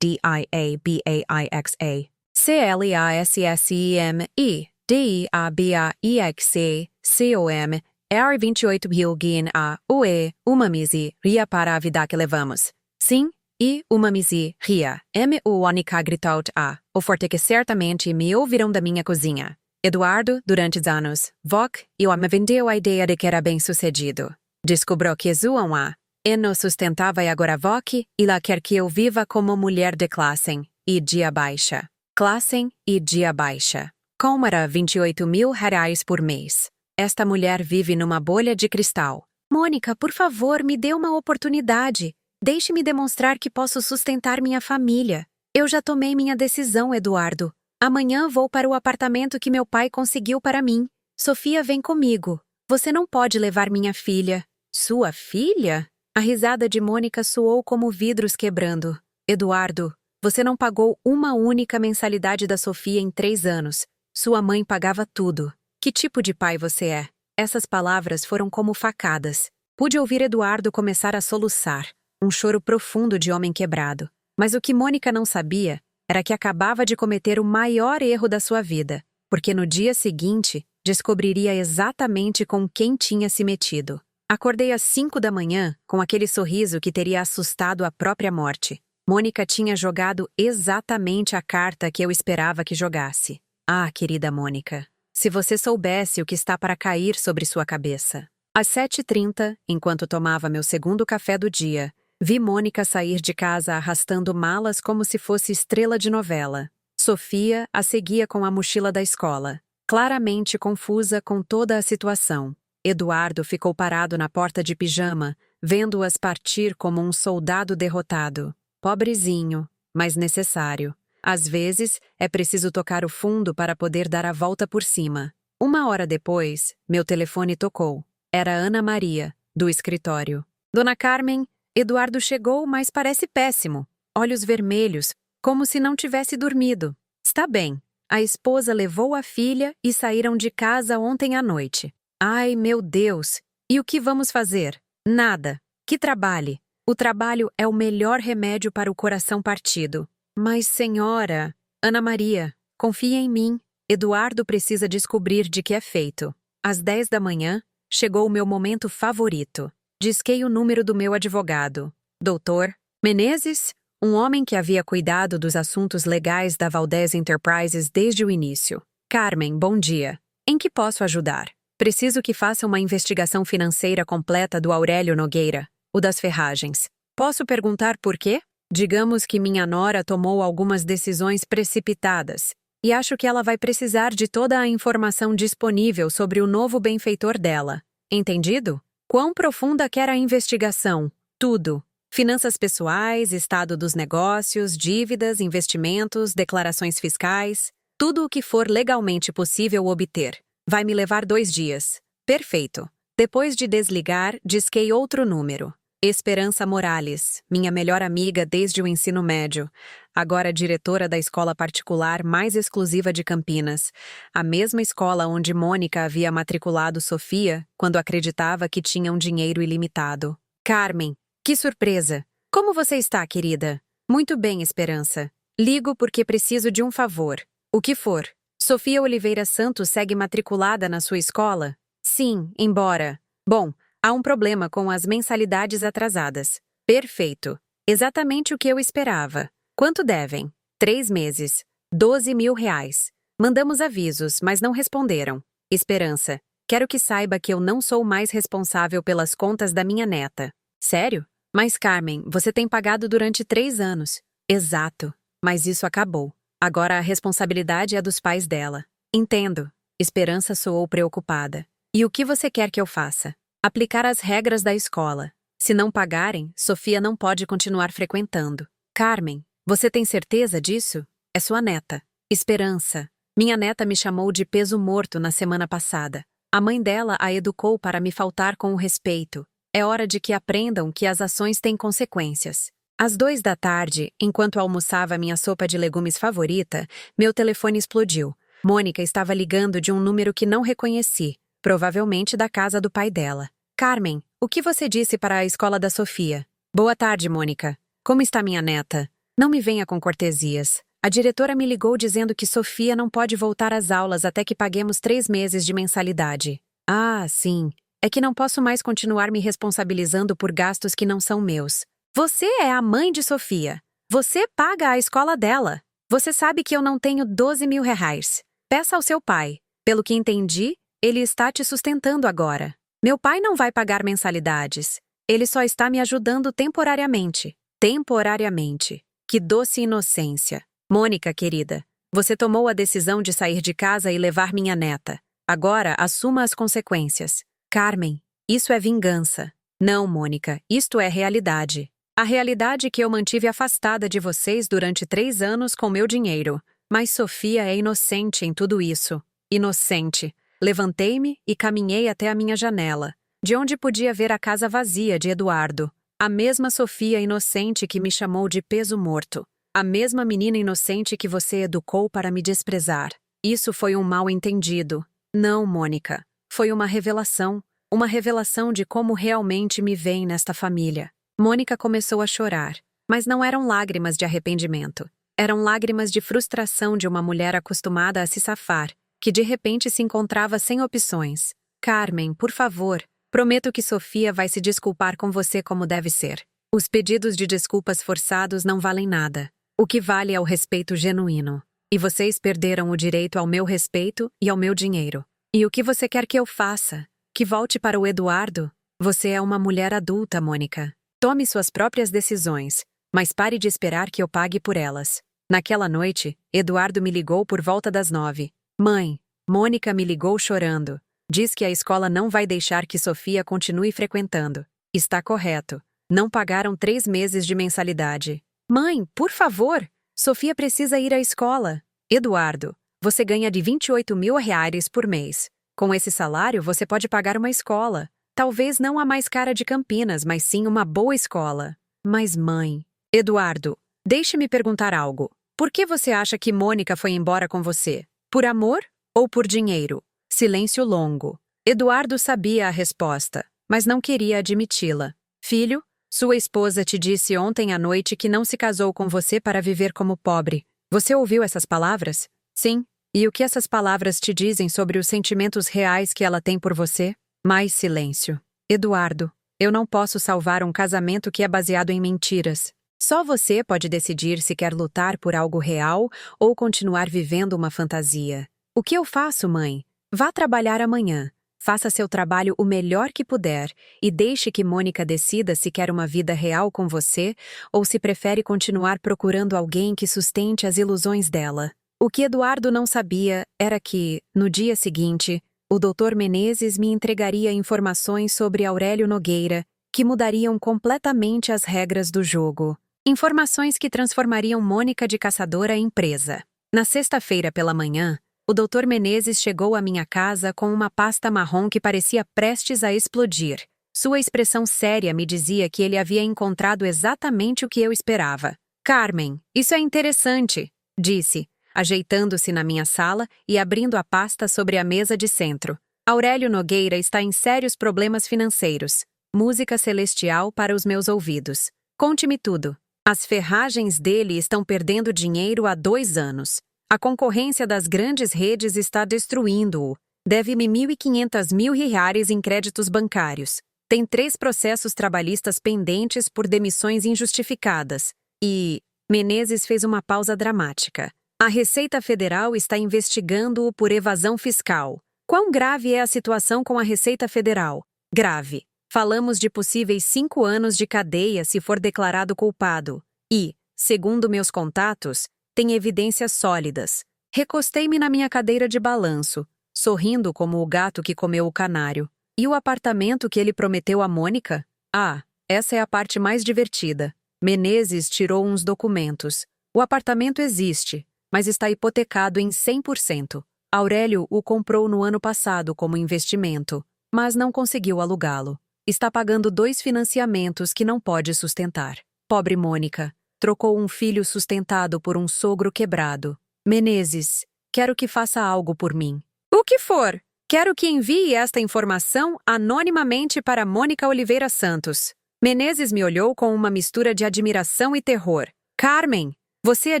DSCUBROQUESUESTEMOUMULHERDECLASSESEME R28 Bilgin a UE Umamizi Ria para a vida que levamos. Sim, e Umamizi Ria MU Onica gritout a o forte que certamente me ouvirão da minha cozinha. Eduardo, durante anos, VOC, eu me vendeu a ideia de que era bem sucedido. Descobriu que zoam a e nos sustentava e agora VOC, e lá quer que eu viva como mulher de classe e dia baixa. Classe e dia baixa. Como era 28 mil reais por mês. Esta mulher vive numa bolha de cristal. Mônica, por favor, me dê uma oportunidade. Deixe-me demonstrar que posso sustentar minha família. Eu já tomei minha decisão, Eduardo. Amanhã vou para o apartamento que meu pai conseguiu para mim. Sofia vem comigo. Você não pode levar minha filha. Sua filha? A risada de Mônica soou como vidros quebrando. Eduardo, você não pagou uma única mensalidade da Sofia em 3 anos. Sua mãe pagava tudo. Que tipo de pai você é? Essas palavras foram como facadas. Pude ouvir Eduardo começar a soluçar, um choro profundo de homem quebrado. Mas o que Mônica não sabia era que acabava de cometer o maior erro da sua vida, porque no dia seguinte descobriria exatamente com quem tinha se metido. Acordei às 5 da manhã com aquele sorriso que teria assustado a própria morte. Mônica tinha jogado exatamente a carta que eu esperava que jogasse. Ah, querida Mônica. Se você soubesse o que está para cair sobre sua cabeça. Às 7h30, enquanto tomava meu segundo café do dia, vi Mônica sair de casa arrastando malas como se fosse estrela de novela. Sofia a seguia com a mochila da escola, claramente confusa com toda a situação. Eduardo ficou parado na porta de pijama, vendo-as partir como um soldado derrotado. Pobrezinho, mas necessário. Às vezes, é preciso tocar o fundo para poder dar a volta por cima. 1 hora depois, meu telefone tocou. Era Ana Maria, do escritório. Dona Carmen, Eduardo chegou, mas parece péssimo. Olhos vermelhos, como se não tivesse dormido. Está bem. A esposa levou a filha e saíram de casa ontem à noite. Ai, meu Deus! E o que vamos fazer? Nada. Que trabalhe. O trabalho é o melhor remédio para o coração partido. Mas, senhora... Ana Maria, confia em mim. Eduardo precisa descobrir de que é feito. Às 10 da manhã, chegou o meu momento favorito. Disquei o número do meu advogado. Doutor Menezes, um homem que havia cuidado dos assuntos legais da Valdez Enterprises desde o início. Carmen, bom dia. Em que posso ajudar? Preciso que faça uma investigação financeira completa do Aurélio Nogueira, o das ferragens. Posso perguntar por quê? Digamos que minha nora tomou algumas decisões precipitadas. e acho que ela vai precisar de toda a informação disponível sobre o novo benfeitor dela. Entendido? Quão profunda quer a investigação? Tudo. Finanças pessoais, estado dos negócios, dívidas, investimentos, declarações fiscais. Tudo o que for legalmente possível obter. Vai me levar 2 dias. Perfeito. Depois de desligar, disquei outro número. Esperança Morales, minha melhor amiga desde o ensino médio, agora diretora da escola particular mais exclusiva de Campinas, a mesma escola onde Mônica havia matriculado Sofia quando acreditava que tinha um dinheiro ilimitado. Carmen, que surpresa! Como você está, querida? Muito bem, Esperança. Ligo porque preciso de um favor. O que for? Sofia Oliveira Santos segue matriculada na sua escola? Sim, embora. Bom, há um problema com as mensalidades atrasadas. Perfeito. Exatamente o que eu esperava. Quanto devem? 3 meses. 12.000 reais. Mandamos avisos, mas não responderam. Esperança, quero que saiba que eu não sou mais responsável pelas contas da minha neta. Sério? Mas Carmen, você tem pagado durante 3 anos. Exato. Mas isso acabou. Agora a responsabilidade é dos pais dela. Entendo. Esperança soou preocupada. E o que você quer que eu faça? Aplicar as regras da escola. Se não pagarem, Sofia não pode continuar frequentando. Carmen, você tem certeza disso? É sua neta. Esperança. Minha neta me chamou de peso morto na semana passada. A mãe dela a educou para me faltar com o respeito. É hora de que aprendam que as ações têm consequências. Às 2 da tarde, enquanto almoçava minha sopa de legumes favorita, meu telefone explodiu. Mônica estava ligando de um número que não reconheci. Provavelmente da casa do pai dela. Carmen, o que você disse para a escola da Sofia? Boa tarde, Mônica. Como está minha neta? Não me venha com cortesias. A diretora me ligou dizendo que Sofia não pode voltar às aulas até que paguemos 3 meses de mensalidade. Ah, sim. É que não posso mais continuar me responsabilizando por gastos que não são meus. Você é a mãe de Sofia. Você paga a escola dela. Você sabe que eu não tenho 12.000 reais. Peça ao seu pai. Pelo que entendi, ele está te sustentando agora. Meu pai não vai pagar mensalidades. Ele só está me ajudando temporariamente. Temporariamente. Que doce inocência. Mônica, querida, você tomou a decisão de sair de casa e levar minha neta. Agora assuma as consequências. Carmen, isso é vingança. Não, Mônica, isto é realidade. A realidade que eu mantive afastada de vocês durante 3 anos com meu dinheiro. Mas Sofia é inocente em tudo isso. Inocente. Levantei-me e caminhei até a minha janela, de onde podia ver a casa vazia de Eduardo. A mesma Sofia inocente que me chamou de peso morto. A mesma menina inocente que você educou para me desprezar. Isso foi um mal-entendido. Não, Mônica. Foi uma revelação. Uma revelação de como realmente me veem nesta família. Mônica começou a chorar, mas não eram lágrimas de arrependimento. Eram lágrimas de frustração de uma mulher acostumada a se safar, que de repente se encontrava sem opções. Carmen, por favor, prometo que Sofia vai se desculpar com você como deve ser. Os pedidos de desculpas forçados não valem nada. O que vale é o respeito genuíno. E vocês perderam o direito ao meu respeito e ao meu dinheiro. E o que você quer que eu faça? Que volte para o Eduardo? Você é uma mulher adulta, Mônica. Tome suas próprias decisões, mas pare de esperar que eu pague por elas. Naquela noite, Eduardo me ligou por volta das 9. Mãe, Mônica me ligou chorando. Diz que a escola não vai deixar que Sofia continue frequentando. Está correto. Não pagaram 3 meses de mensalidade. Mãe, por favor! Sofia precisa ir à escola. Eduardo, você ganha de 28.000 reais por mês. Com esse salário, você pode pagar uma escola. Talvez não a mais cara de Campinas, mas sim uma boa escola. Mas mãe... Eduardo, deixe-me perguntar algo. Por que você acha que Mônica foi embora com você? Por amor ou por dinheiro? Silêncio longo. Eduardo sabia a resposta, mas não queria admiti-la. Filho, sua esposa te disse ontem à noite que não se casou com você para viver como pobre. Você ouviu essas palavras? Sim. E o que essas palavras te dizem sobre os sentimentos reais que ela tem por você? Mais silêncio. Eduardo, eu não posso salvar um casamento que é baseado em mentiras. Só você pode decidir se quer lutar por algo real ou continuar vivendo uma fantasia. O que eu faço, mãe? Vá trabalhar amanhã. Faça seu trabalho o melhor que puder e deixe que Mônica decida se quer uma vida real com você ou se prefere continuar procurando alguém que sustente as ilusões dela. O que Eduardo não sabia era que, no dia seguinte, o Dr. Menezes me entregaria informações sobre Aurélio Nogueira que mudariam completamente as regras do jogo. Informações que transformariam Mônica de caçadora em presa. Na sexta-feira pela manhã, o Dr. Menezes chegou à minha casa com uma pasta marrom que parecia prestes a explodir. Sua expressão séria me dizia que ele havia encontrado exatamente o que eu esperava. Carmen, isso é interessante, disse, ajeitando-se na minha sala e abrindo a pasta sobre a mesa de centro. Aurélio Nogueira está em sérios problemas financeiros. Música celestial para os meus ouvidos. Conte-me tudo. As ferragens dele estão perdendo dinheiro há 2 anos. A concorrência das grandes redes está destruindo-o. Deve-me R$ 1.500.000 em créditos bancários. Tem 3 processos trabalhistas pendentes por demissões injustificadas. E Menezes fez uma pausa dramática. A Receita Federal está investigando-o por evasão fiscal. Quão grave é a situação com a Receita Federal? Grave. Falamos de possíveis 5 anos de cadeia se for declarado culpado. E, segundo meus contatos, tem evidências sólidas. Recostei-me na minha cadeira de balanço, sorrindo como o gato que comeu o canário. E o apartamento que ele prometeu a Mônica? Ah, essa é a parte mais divertida. Menezes tirou uns documentos. O apartamento existe, mas está hipotecado em 100%. Aurélio o comprou no ano passado como investimento, mas não conseguiu alugá-lo. Está pagando 2 financiamentos que não pode sustentar. Pobre Mônica. Trocou um filho sustentado por um sogro quebrado. Menezes, quero que faça algo por mim. O que for. Quero que envie esta informação anonimamente para Mônica Oliveira Santos. Menezes me olhou com uma mistura de admiração e terror. Carmen, você é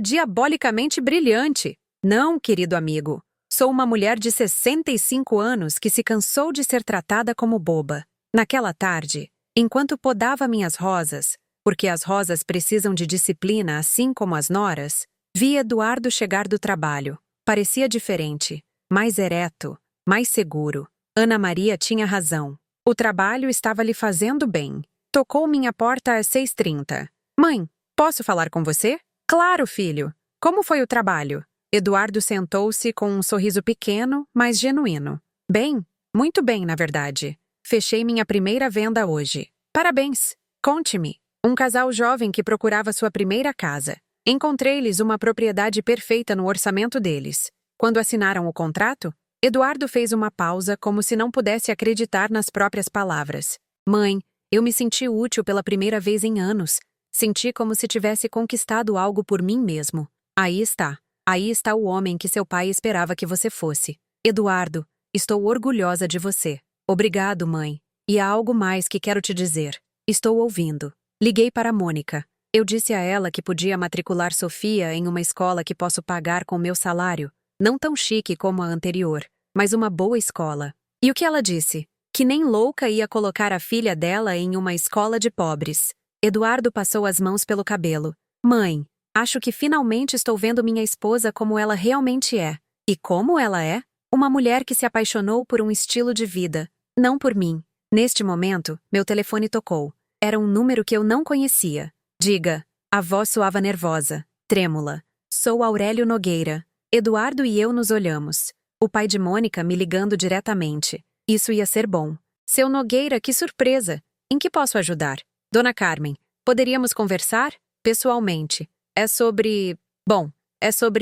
diabolicamente brilhante. Não, querido amigo. Sou uma mulher de 65 anos que se cansou de ser tratada como boba. Naquela tarde, enquanto podava minhas rosas, porque as rosas precisam de disciplina assim como as noras, vi Eduardo chegar do trabalho. Parecia diferente, mais ereto, mais seguro. Ana Maria tinha razão. O trabalho estava lhe fazendo bem. Tocou minha porta às 6h30. Mãe, posso falar com você? Claro, filho. Como foi o trabalho? Eduardo sentou-se com um sorriso pequeno, mas genuíno. Bem, muito bem, na verdade. Fechei minha primeira venda hoje. Parabéns! Conte-me. Um casal jovem que procurava sua primeira casa. Encontrei-lhes uma propriedade perfeita no orçamento deles. Quando assinaram o contrato, Eduardo fez uma pausa como se não pudesse acreditar nas próprias palavras. Mãe, eu me senti útil pela primeira vez em anos. Senti como se tivesse conquistado algo por mim mesmo. Aí está o homem que seu pai esperava que você fosse. Eduardo, estou orgulhosa de você. Obrigado, mãe. E há algo mais que quero te dizer. Estou ouvindo. Liguei para Mônica. Eu disse a ela que podia matricular Sofia em uma escola que posso pagar com meu salário. Não tão chique como a anterior, mas uma boa escola. E o que ela disse? Que nem louca ia colocar a filha dela em uma escola de pobres. Eduardo passou as mãos pelo cabelo. Mãe, acho que finalmente estou vendo minha esposa como ela realmente é. E como ela é? Uma mulher que se apaixonou por um estilo de vida, não por mim. Neste momento, meu telefone tocou. Era um número que eu não conhecia. Diga. A voz soava nervosa, trêmula. Sou Aurélio Nogueira. Eduardo e eu nos olhamos. O pai de Mônica me ligando diretamente. Isso ia ser bom. Seu Nogueira, que surpresa! Em que posso ajudar? Dona Carmen, poderíamos conversar? Pessoalmente. É sobre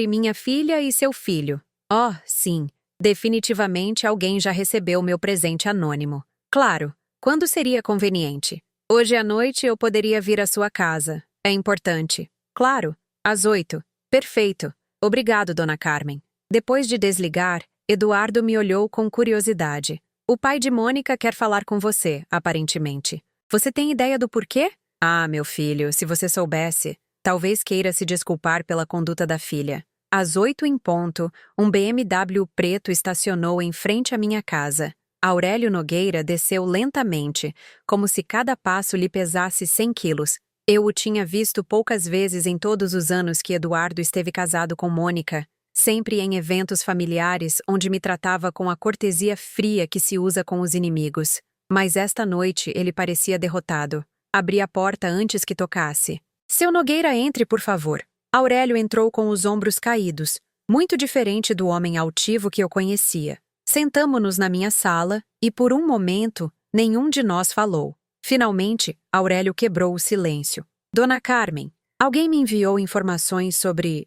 minha filha e seu filho. Oh, sim. Definitivamente alguém já recebeu meu presente anônimo. Claro. Quando seria conveniente? Hoje à noite eu poderia vir à sua casa. É importante. Claro. Às 8. Perfeito. Obrigado, Dona Carmen. Depois de desligar, Eduardo me olhou com curiosidade. O pai de Mônica quer falar com você, aparentemente. Você tem ideia do porquê? Ah, meu filho, se você soubesse. Talvez queira se desculpar pela conduta da filha. Às 8 em ponto, um BMW preto estacionou em frente à minha casa. Aurélio Nogueira desceu lentamente, como se cada passo lhe pesasse 100 quilos. Eu o tinha visto poucas vezes em todos os anos que Eduardo esteve casado com Mônica, sempre em eventos familiares onde me tratava com a cortesia fria que se usa com os inimigos. Mas esta noite ele parecia derrotado. Abri a porta antes que tocasse. Seu Nogueira, entre, por favor. Aurélio entrou com os ombros caídos. muito diferente do homem altivo que eu conhecia. Sentamo-nos na minha sala e, por um momento, nenhum de nós falou. Finalmente, Aurélio quebrou o silêncio. Dona Carmen, alguém me enviou informações sobre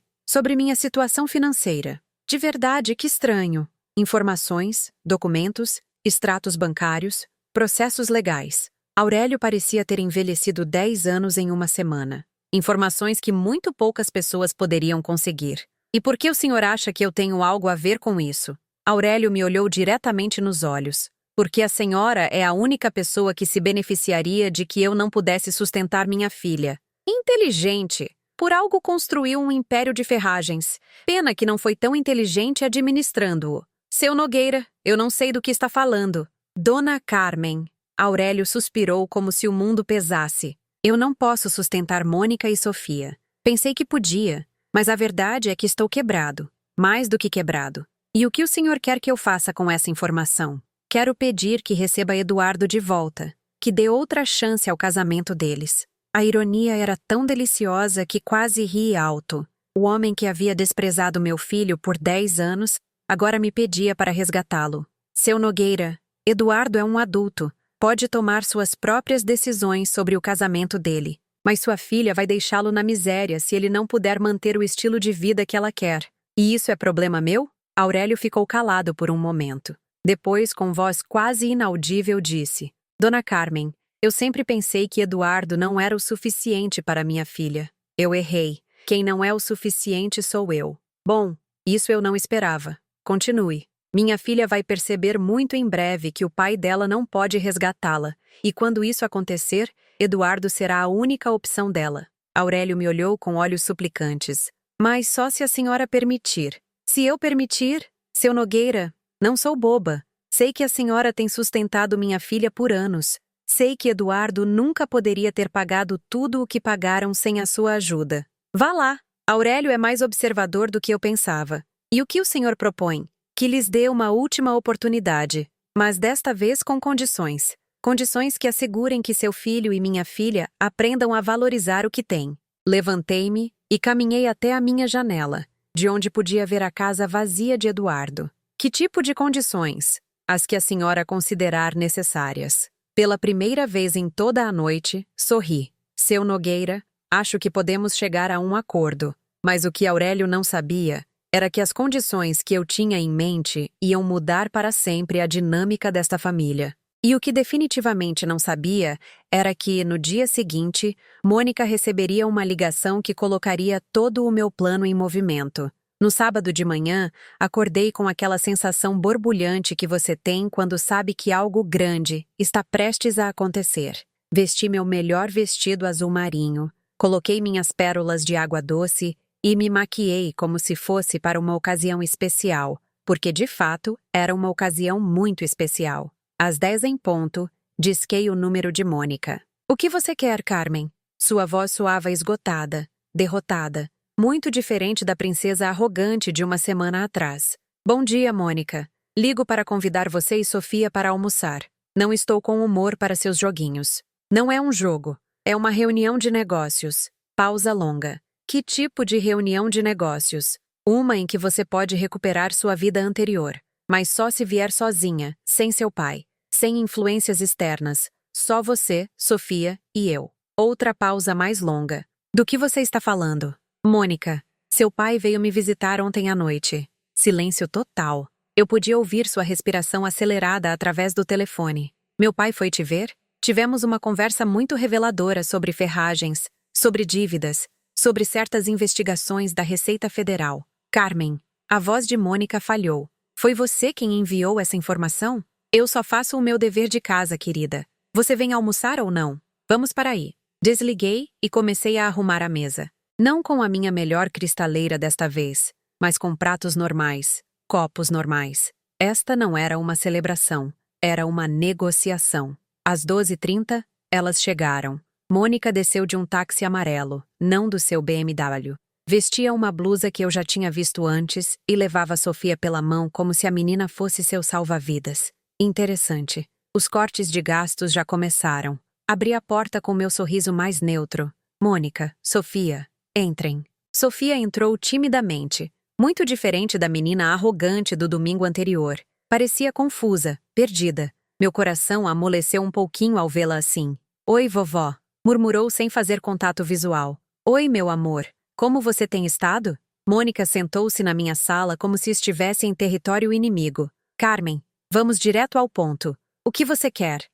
minha situação financeira. De verdade, que estranho. Informações, documentos, extratos bancários, processos legais. Aurélio parecia ter envelhecido 10 anos em uma semana. Informações que muito poucas pessoas poderiam conseguir. E por que o senhor acha que eu tenho algo a ver com isso? Aurélio me olhou diretamente nos olhos. Porque a senhora é a única pessoa que se beneficiaria de que eu não pudesse sustentar minha filha. Inteligente! Por algo construiu um império de ferragens. Pena que não foi tão inteligente administrando-o. Seu Nogueira, eu não sei do que está falando. Dona Carmen. Aurélio suspirou como se o mundo pesasse. Eu não posso sustentar Mônica e Sofia. Pensei que podia, mas a verdade é que estou quebrado. Mais do que quebrado. E o que o senhor quer que eu faça com essa informação? Quero pedir que receba Eduardo de volta, que dê outra chance ao casamento deles. A ironia era tão deliciosa que quase ri alto. O homem que havia desprezado meu filho por 10 anos, agora me pedia para resgatá-lo. Seu Nogueira, Eduardo é um adulto, pode tomar suas próprias decisões sobre o casamento dele, mas sua filha vai deixá-lo na miséria se ele não puder manter o estilo de vida que ela quer. E isso é problema meu? Aurélio ficou calado por um momento. Depois, com voz quase inaudível, disse: Dona Carmen, eu sempre pensei que Eduardo não era o suficiente para minha filha. Eu errei. Quem não é o suficiente sou eu. Bom, isso eu não esperava. Continue. Minha filha vai perceber muito em breve que o pai dela não pode resgatá-la, e quando isso acontecer, Eduardo será a única opção dela. Aurélio me olhou com olhos suplicantes. Mas só se a senhora permitir. Se eu permitir, seu Nogueira, não sou boba. Sei que a senhora tem sustentado minha filha por anos. Sei que Eduardo nunca poderia ter pagado tudo o que pagaram sem a sua ajuda. Vá lá. Aurélio é mais observador do que eu pensava. E o que o senhor propõe? Que lhes dê uma última oportunidade, mas desta vez com condições. Condições que assegurem que seu filho e minha filha aprendam a valorizar o que têm. Levantei-me e caminhei até a minha janela, de onde podia ver a casa vazia de Eduardo. Que tipo de condições? As que a senhora considerar necessárias. Pela primeira vez em toda a noite, sorri. Seu Nogueira, acho que podemos chegar a um acordo. Mas o que Aurélio não sabia era que as condições que eu tinha em mente iam mudar para sempre a dinâmica desta família. E o que definitivamente não sabia era que, no dia seguinte, Mônica receberia uma ligação que colocaria todo o meu plano em movimento. No sábado de manhã, acordei com aquela sensação borbulhante que você tem quando sabe que algo grande está prestes a acontecer. Vesti meu melhor vestido azul marinho, coloquei minhas pérolas de água doce e me maquiei como se fosse para uma ocasião especial, porque de fato era uma ocasião muito especial. Às 10 em ponto, disquei o número de Mônica. O que você quer, Carmen? Sua voz soava esgotada, derrotada. Muito diferente da princesa arrogante de uma semana atrás. Bom dia, Mônica. Ligo para convidar você e Sofia para almoçar. Não estou com humor para seus joguinhos. Não é um jogo. É uma reunião de negócios. Pausa longa. Que tipo de reunião de negócios? Uma em que você pode recuperar sua vida anterior. Mas só se vier sozinha, sem seu pai. Sem influências externas. Só você, Sofia e eu. Outra pausa mais longa. Do que você está falando? Mônica, seu pai veio me visitar ontem à noite. Silêncio total. Eu podia ouvir sua respiração acelerada através do telefone. Meu pai foi te ver? Tivemos uma conversa muito reveladora sobre ferragens, sobre dívidas, sobre certas investigações da Receita Federal. Carmen, a voz de Mônica falhou. Foi você quem enviou essa informação? Eu só faço o meu dever de casa, querida. Você vem almoçar ou não? Vamos para aí. Desliguei e comecei a arrumar a mesa. Não com a minha melhor cristaleira desta vez, mas com pratos normais, copos normais. Esta não era uma celebração, era uma negociação. Às 12h30, elas chegaram. Mônica desceu de um táxi amarelo, não do seu BMW. Vestia uma blusa que eu já tinha visto antes e levava Sofia pela mão como se a menina fosse seu salva-vidas. Interessante. Os cortes de gastos já começaram. Abri a porta com meu sorriso mais neutro. Mônica, Sofia, entrem. Sofia entrou timidamente, Muito diferente da menina arrogante do domingo anterior. Parecia confusa, perdida. Meu coração amoleceu um pouquinho ao vê-la assim. Oi, vovó, murmurou sem fazer contato visual. Oi, meu amor, como você tem estado? Mônica sentou-se na minha sala como se estivesse em território inimigo. Carmen, vamos direto ao ponto. O que você quer?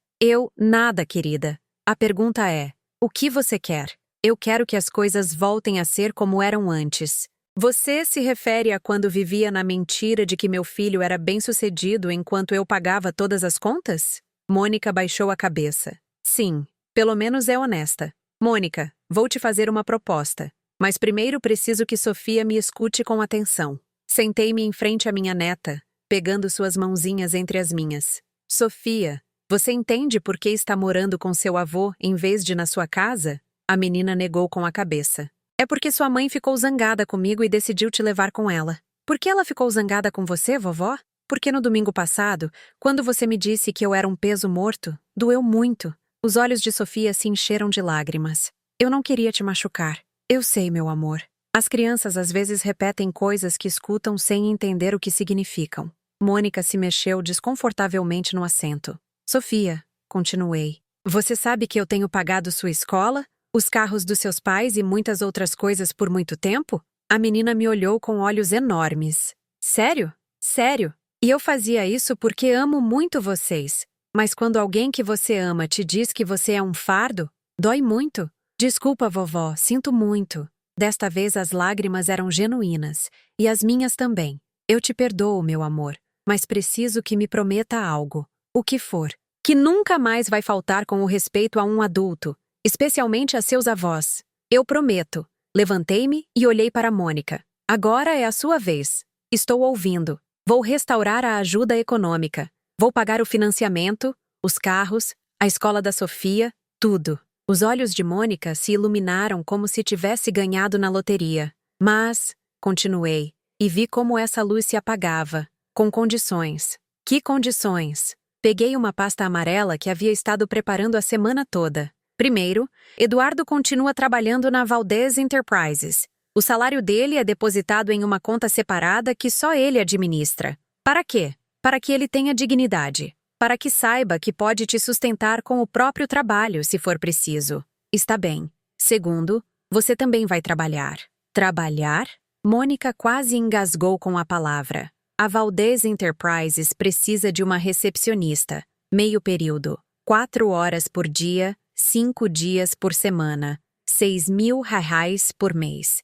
Nada, querida. A pergunta é: o que você quer? Eu quero que as coisas voltem a ser como eram antes. Você se refere a quando vivia na mentira de que meu filho era bem-sucedido enquanto eu pagava todas as contas? Mônica baixou a cabeça. Sim, pelo menos é honesta. Mônica, vou te fazer uma proposta. Mas primeiro preciso que Sofia me escute com atenção. Sentei-me em frente à minha neta, pegando suas mãozinhas entre as minhas. Sofia, você entende por que está morando com seu avô em vez de na sua casa? A menina negou com a cabeça. É porque sua mãe ficou zangada comigo e decidiu te levar com ela. Por que ela ficou zangada com você, vovó? Porque no domingo passado, quando você me disse que eu era um peso morto, doeu muito. Os olhos de Sofia se encheram de lágrimas. Eu não queria te machucar. Eu sei, meu amor. As crianças às vezes repetem coisas que escutam sem entender o que significam. Mônica se mexeu desconfortavelmente no assento. Sofia, continuei. Você sabe que eu tenho pagado sua escola, os carros dos seus pais e muitas outras coisas por muito tempo? A menina me olhou com olhos enormes. Sério? Sério? E eu fazia isso porque amo muito vocês. Mas quando alguém que você ama te diz que você é um fardo, dói muito. Desculpa, vovó, sinto muito. Desta vez as lágrimas eram genuínas, e as minhas também. Eu te perdoo, meu amor, mas preciso que me prometa algo. O que for. Que nunca mais vai faltar com o respeito a um adulto, especialmente a seus avós. Eu prometo. Levantei-me e olhei para Mônica. Agora é a sua vez. Estou ouvindo. Vou restaurar a ajuda econômica. Vou pagar o financiamento, os carros, a escola da Sofia, tudo. Os olhos de Mônica se iluminaram como se tivesse ganhado na loteria. Mas, continuei, e vi como essa luz se apagava, com condições. Que condições? Peguei uma pasta amarela que havia estado preparando a semana toda. Primeiro, Eduardo continua trabalhando na Valdez Enterprises. O salário dele é depositado em uma conta separada que só ele administra. Para quê? Para que ele tenha dignidade. Para que saiba que pode te sustentar com o próprio trabalho, se for preciso. Está bem. Segundo, você também vai trabalhar. Trabalhar? Mônica quase engasgou com a palavra. A Valdez Enterprises precisa de uma recepcionista. Meio período. 4 horas por dia, 5 dias por semana. 6.000 reais por mês.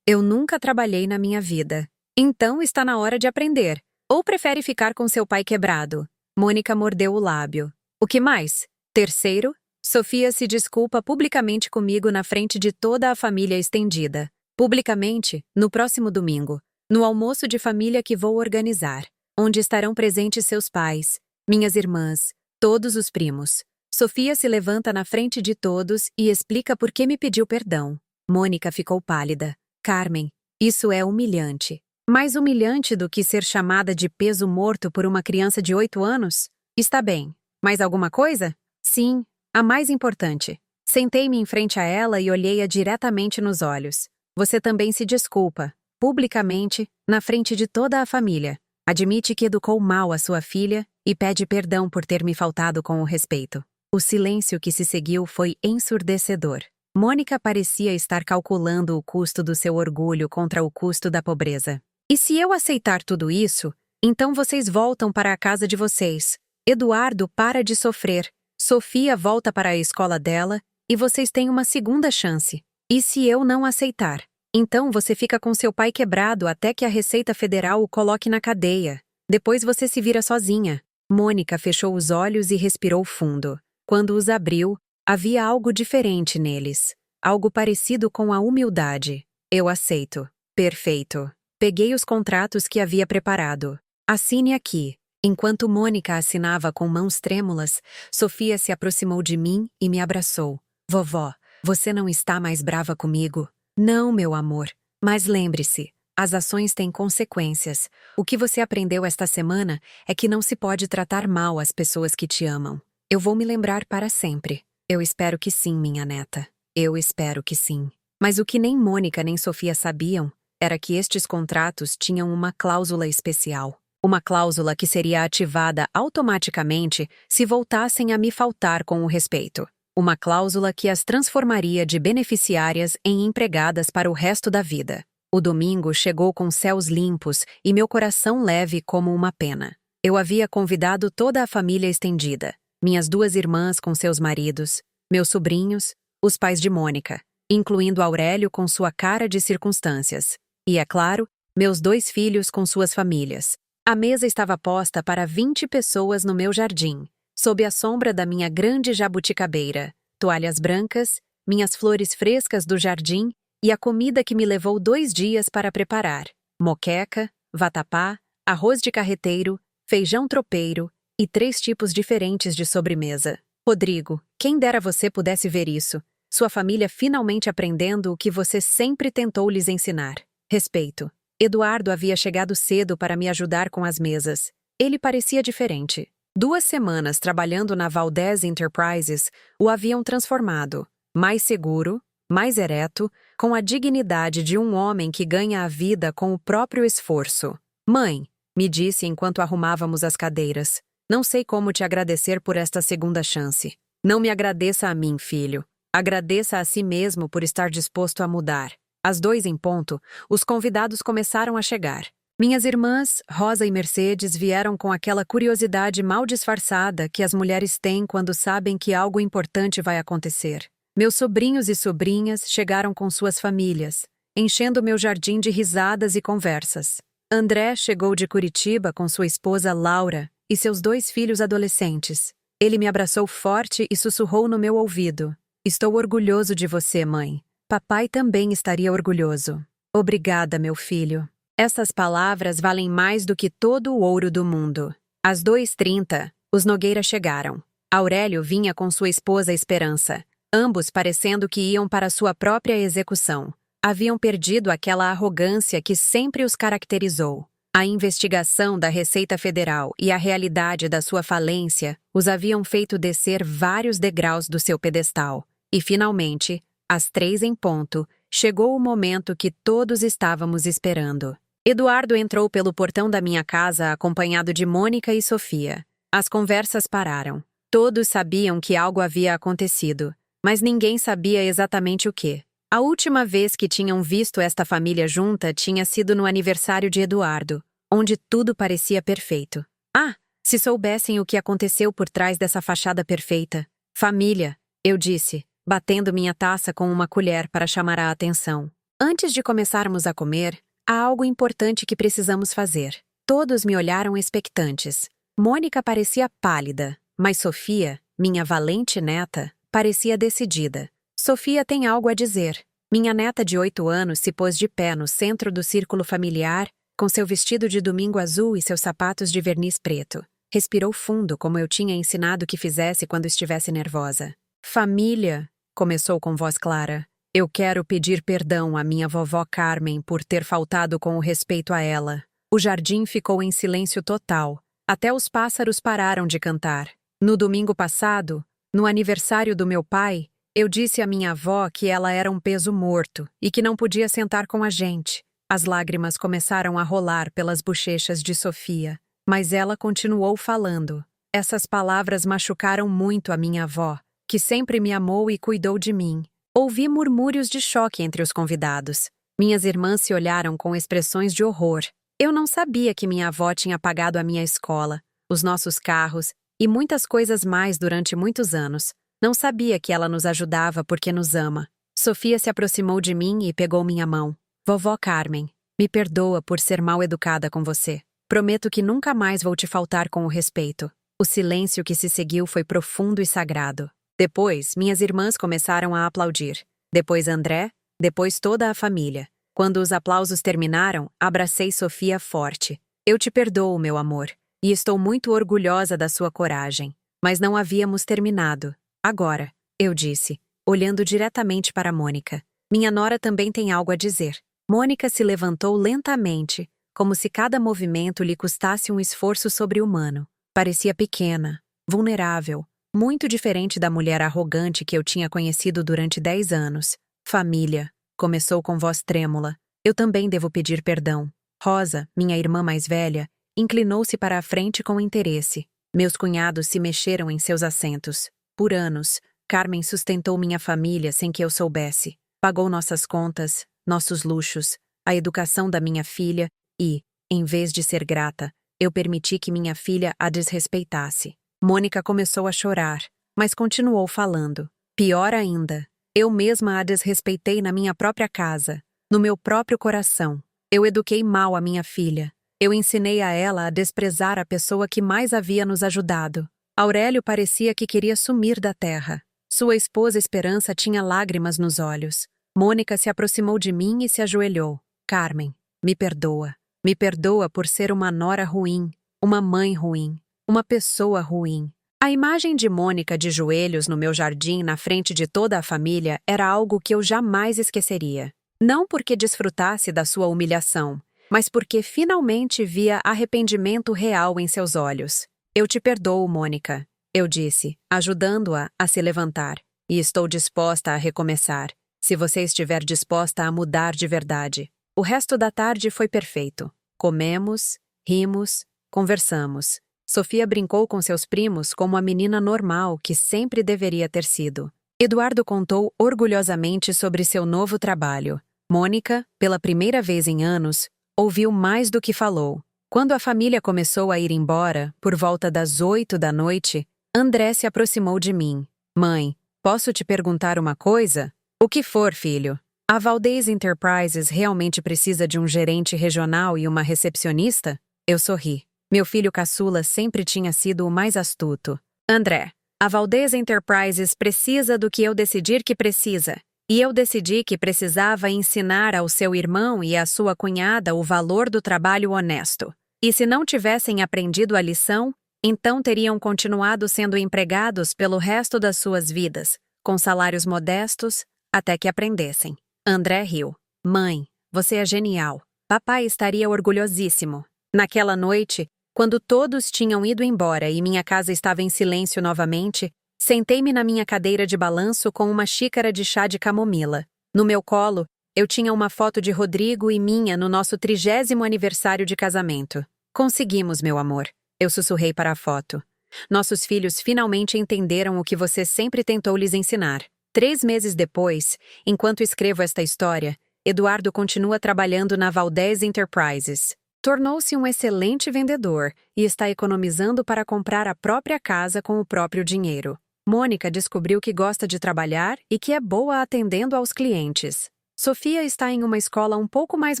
Eu nunca trabalhei na minha vida. Então está na hora de aprender. Ou prefere ficar com seu pai quebrado? Mônica mordeu o lábio. O que mais? Terceiro, Sofia se desculpa publicamente comigo na frente de toda a família estendida. Publicamente, no próximo domingo, no almoço de família que vou organizar, onde estarão presentes seus pais, minhas irmãs, todos os primos. Sofia se levanta na frente de todos e explica por que me pediu perdão. Mônica ficou pálida. Carmen, isso é humilhante. Mais humilhante do que ser chamada de peso morto por uma criança de 8 anos? Está bem. Mais alguma coisa? Sim, a mais importante. Sentei-me em frente a ela e olhei-a diretamente nos olhos. Você também se desculpa, publicamente, na frente de toda a família. Admite que educou mal a sua filha e pede perdão por ter me faltado com o respeito. O silêncio que se seguiu foi ensurdecedor. Mônica parecia estar calculando o custo do seu orgulho contra o custo da pobreza. E se eu aceitar tudo isso, então vocês voltam para a casa de vocês. Eduardo para de sofrer. Sofia volta para a escola dela e vocês têm uma segunda chance. E se eu não aceitar? Então você fica com seu pai quebrado até que a Receita Federal o coloque na cadeia. Depois você se vira sozinha. Mônica fechou os olhos e respirou fundo. Quando os abriu, havia algo diferente neles. Algo parecido com a humildade. Eu aceito. Perfeito. Peguei os contratos que havia preparado. Assine aqui. Enquanto Mônica assinava com mãos trêmulas, Sofia se aproximou de mim e me abraçou. Vovó, você não está mais brava comigo? Não, meu amor. Mas lembre-se, as ações têm consequências. O que você aprendeu esta semana é que não se pode tratar mal as pessoas que te amam. Eu vou me lembrar para sempre. Eu espero que sim, minha neta. Eu espero que sim. Mas o que nem Mônica nem Sofia sabiam era que estes contratos tinham uma cláusula especial. Uma cláusula que seria ativada automaticamente se voltassem a me faltar com o respeito. Uma cláusula que as transformaria de beneficiárias em empregadas para o resto da vida. O domingo chegou com céus limpos e meu coração leve como uma pena. Eu havia convidado toda a família estendida. Minhas 2 irmãs com seus maridos, meus sobrinhos, os pais de Mônica, incluindo Aurélio com sua cara de circunstâncias. E, é claro, meus 2 filhos com suas famílias. A mesa estava posta para 20 pessoas no meu jardim, sob a sombra da minha grande jabuticabeira, toalhas brancas, minhas flores frescas do jardim e a comida que me levou 2 dias para preparar: moqueca, vatapá, arroz de carreteiro, feijão tropeiro e 3 tipos diferentes de sobremesa. Rodrigo, quem dera você pudesse ver isso. Sua família finalmente aprendendo o que você sempre tentou lhes ensinar: respeito. Eduardo havia chegado cedo para me ajudar com as mesas. Ele parecia diferente. 2 semanas trabalhando na Valdez Enterprises o haviam transformado. Mais seguro, mais ereto, com a dignidade de um homem que ganha a vida com o próprio esforço. Mãe, me disse enquanto arrumávamos as cadeiras, não sei como te agradecer por esta segunda chance. Não me agradeça a mim, filho. Agradeça a si mesmo por estar disposto a mudar. Às 2 em ponto, os convidados começaram a chegar. Minhas irmãs, Rosa e Mercedes, vieram com aquela curiosidade mal disfarçada que as mulheres têm quando sabem que algo importante vai acontecer. Meus sobrinhos e sobrinhas chegaram com suas famílias, enchendo meu jardim de risadas e conversas. André chegou de Curitiba com sua esposa Laura e seus 2 filhos adolescentes. Ele me abraçou forte e sussurrou no meu ouvido: "Estou orgulhoso de você, mãe. Papai também estaria orgulhoso. Obrigada, meu filho." Essas palavras valem mais do que todo o ouro do mundo. Às 2h30, os Nogueira chegaram. Aurélio vinha com sua esposa Esperança, ambos parecendo que iam para sua própria execução. Haviam perdido aquela arrogância que sempre os caracterizou. A investigação da Receita Federal e a realidade da sua falência os haviam feito descer vários degraus do seu pedestal. E, finalmente, às 3 em ponto, chegou o momento que todos estávamos esperando. Eduardo entrou pelo portão da minha casa acompanhado de Mônica e Sofia. As conversas pararam. Todos sabiam que algo havia acontecido, mas ninguém sabia exatamente o quê. A última vez que tinham visto esta família junta tinha sido no aniversário de Eduardo, onde tudo parecia perfeito. Ah, se soubessem o que aconteceu por trás dessa fachada perfeita. Família, eu disse, batendo minha taça com uma colher para chamar a atenção. Antes de começarmos a comer, há algo importante que precisamos fazer. Todos me olharam expectantes. Mônica parecia pálida, mas Sofia, minha valente neta, parecia decidida. Sofia tem algo a dizer. Minha neta de 8 anos se pôs de pé no centro do círculo familiar, com seu vestido de domingo azul e seus sapatos de verniz preto. Respirou fundo, como eu tinha ensinado que fizesse quando estivesse nervosa. Família, começou com voz clara. Eu quero pedir perdão à minha vovó Carmen por ter faltado com o respeito a ela. O jardim ficou em silêncio total. Até os pássaros pararam de cantar. No domingo passado, no aniversário do meu pai, eu disse à minha avó que ela era um peso morto e que não podia sentar com a gente. As lágrimas começaram a rolar pelas bochechas de Sofia, mas ela continuou falando. Essas palavras machucaram muito a minha avó, que sempre me amou e cuidou de mim. Ouvi murmúrios de choque entre os convidados. Minhas irmãs se olharam com expressões de horror. Eu não sabia que minha avó tinha pagado a minha escola, os nossos carros e muitas coisas mais durante muitos anos. Não sabia que ela nos ajudava porque nos ama. Sofia se aproximou de mim e pegou minha mão. Vovó Carmen, me perdoa por ser mal educada com você. Prometo que nunca mais vou te faltar com o respeito. O silêncio que se seguiu foi profundo e sagrado. Depois, minhas irmãs começaram a aplaudir. Depois André, depois toda a família. Quando os aplausos terminaram, abracei Sofia forte. Eu te perdoo, meu amor, e estou muito orgulhosa da sua coragem. Mas não havíamos terminado. Agora, eu disse, olhando diretamente para Mônica. Minha nora também tem algo a dizer. Mônica se levantou lentamente, como se cada movimento lhe custasse um esforço sobre-humano. Parecia pequena, vulnerável, muito diferente da mulher arrogante que eu tinha conhecido durante 10 anos. Família, começou com voz trêmula. Eu também devo pedir perdão. Rosa, minha irmã mais velha, inclinou-se para a frente com interesse. Meus cunhados se mexeram em seus assentos. Por anos, Carmen sustentou minha família sem que eu soubesse. Pagou nossas contas, nossos luxos, a educação da minha filha e, em vez de ser grata, eu permiti que minha filha a desrespeitasse. Mônica começou a chorar, mas continuou falando. Pior ainda, eu mesma a desrespeitei na minha própria casa, no meu próprio coração. Eu eduquei mal a minha filha. Eu ensinei a ela a desprezar a pessoa que mais havia nos ajudado. Aurélio parecia que queria sumir da terra. Sua esposa Esperança tinha lágrimas nos olhos. Mônica se aproximou de mim e se ajoelhou. Carmen, me perdoa. Me perdoa por ser uma nora ruim, uma mãe ruim, uma pessoa ruim. A imagem de Mônica de joelhos no meu jardim na frente de toda a família era algo que eu jamais esqueceria. Não porque desfrutasse da sua humilhação, mas porque finalmente via arrependimento real em seus olhos. Eu te perdoo, Mônica, eu disse, ajudando-a a se levantar. E estou disposta a recomeçar, se você estiver disposta a mudar de verdade. O resto da tarde foi perfeito. Comemos, rimos, conversamos. Sofia brincou com seus primos como a menina normal que sempre deveria ter sido. Eduardo contou orgulhosamente sobre seu novo trabalho. Mônica, pela primeira vez em anos, ouviu mais do que falou. Quando a família começou a ir embora, por volta das 8 da noite, André se aproximou de mim. Mãe, posso te perguntar uma coisa? O que for, filho? A Valdez Enterprises realmente precisa de um gerente regional e uma recepcionista? Eu sorri. Meu filho caçula sempre tinha sido o mais astuto. André, a Valdez Enterprises precisa do que eu decidir que precisa. E eu decidi que precisava ensinar ao seu irmão e à sua cunhada o valor do trabalho honesto. E se não tivessem aprendido a lição, então teriam continuado sendo empregados pelo resto das suas vidas, com salários modestos, até que aprendessem. André riu. Mãe, você é genial. Papai estaria orgulhosíssimo. Naquela noite, quando todos tinham ido embora e minha casa estava em silêncio novamente, sentei-me na minha cadeira de balanço com uma xícara de chá de camomila. No meu colo, eu tinha uma foto de Rodrigo e minha no nosso 30º aniversário de casamento. Conseguimos, meu amor. Eu sussurrei para a foto. Nossos filhos finalmente entenderam o que você sempre tentou lhes ensinar. 3 meses depois, enquanto escrevo esta história, Eduardo continua trabalhando na Valdez Enterprises. Tornou-se um excelente vendedor e está economizando para comprar a própria casa com o próprio dinheiro. Mônica descobriu que gosta de trabalhar e que é boa atendendo aos clientes. Sofia está em uma escola um pouco mais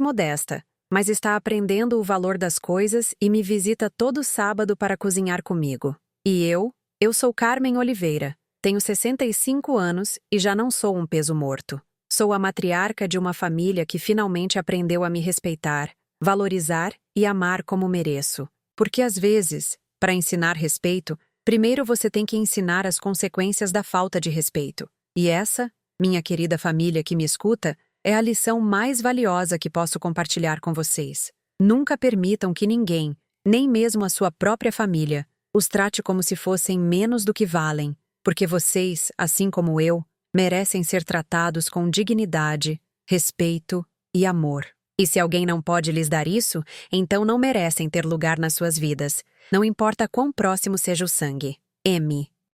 modesta, mas está aprendendo o valor das coisas e me visita todo sábado para cozinhar comigo. E eu sou Carmen Oliveira. Tenho 65 anos e já não sou um peso morto. Sou a matriarca de uma família que finalmente aprendeu a me respeitar, valorizar e amar como mereço. Porque às vezes, para ensinar respeito, primeiro você tem que ensinar as consequências da falta de respeito. E essa, minha querida família que me escuta, é a lição mais valiosa que posso compartilhar com vocês. Nunca permitam que ninguém, nem mesmo a sua própria família, os trate como se fossem menos do que valem. Porque vocês, assim como eu, merecem ser tratados com dignidade, respeito e amor. E se alguém não pode lhes dar isso, então não merecem ter lugar nas suas vidas. Não importa quão próximo seja o sangue. M.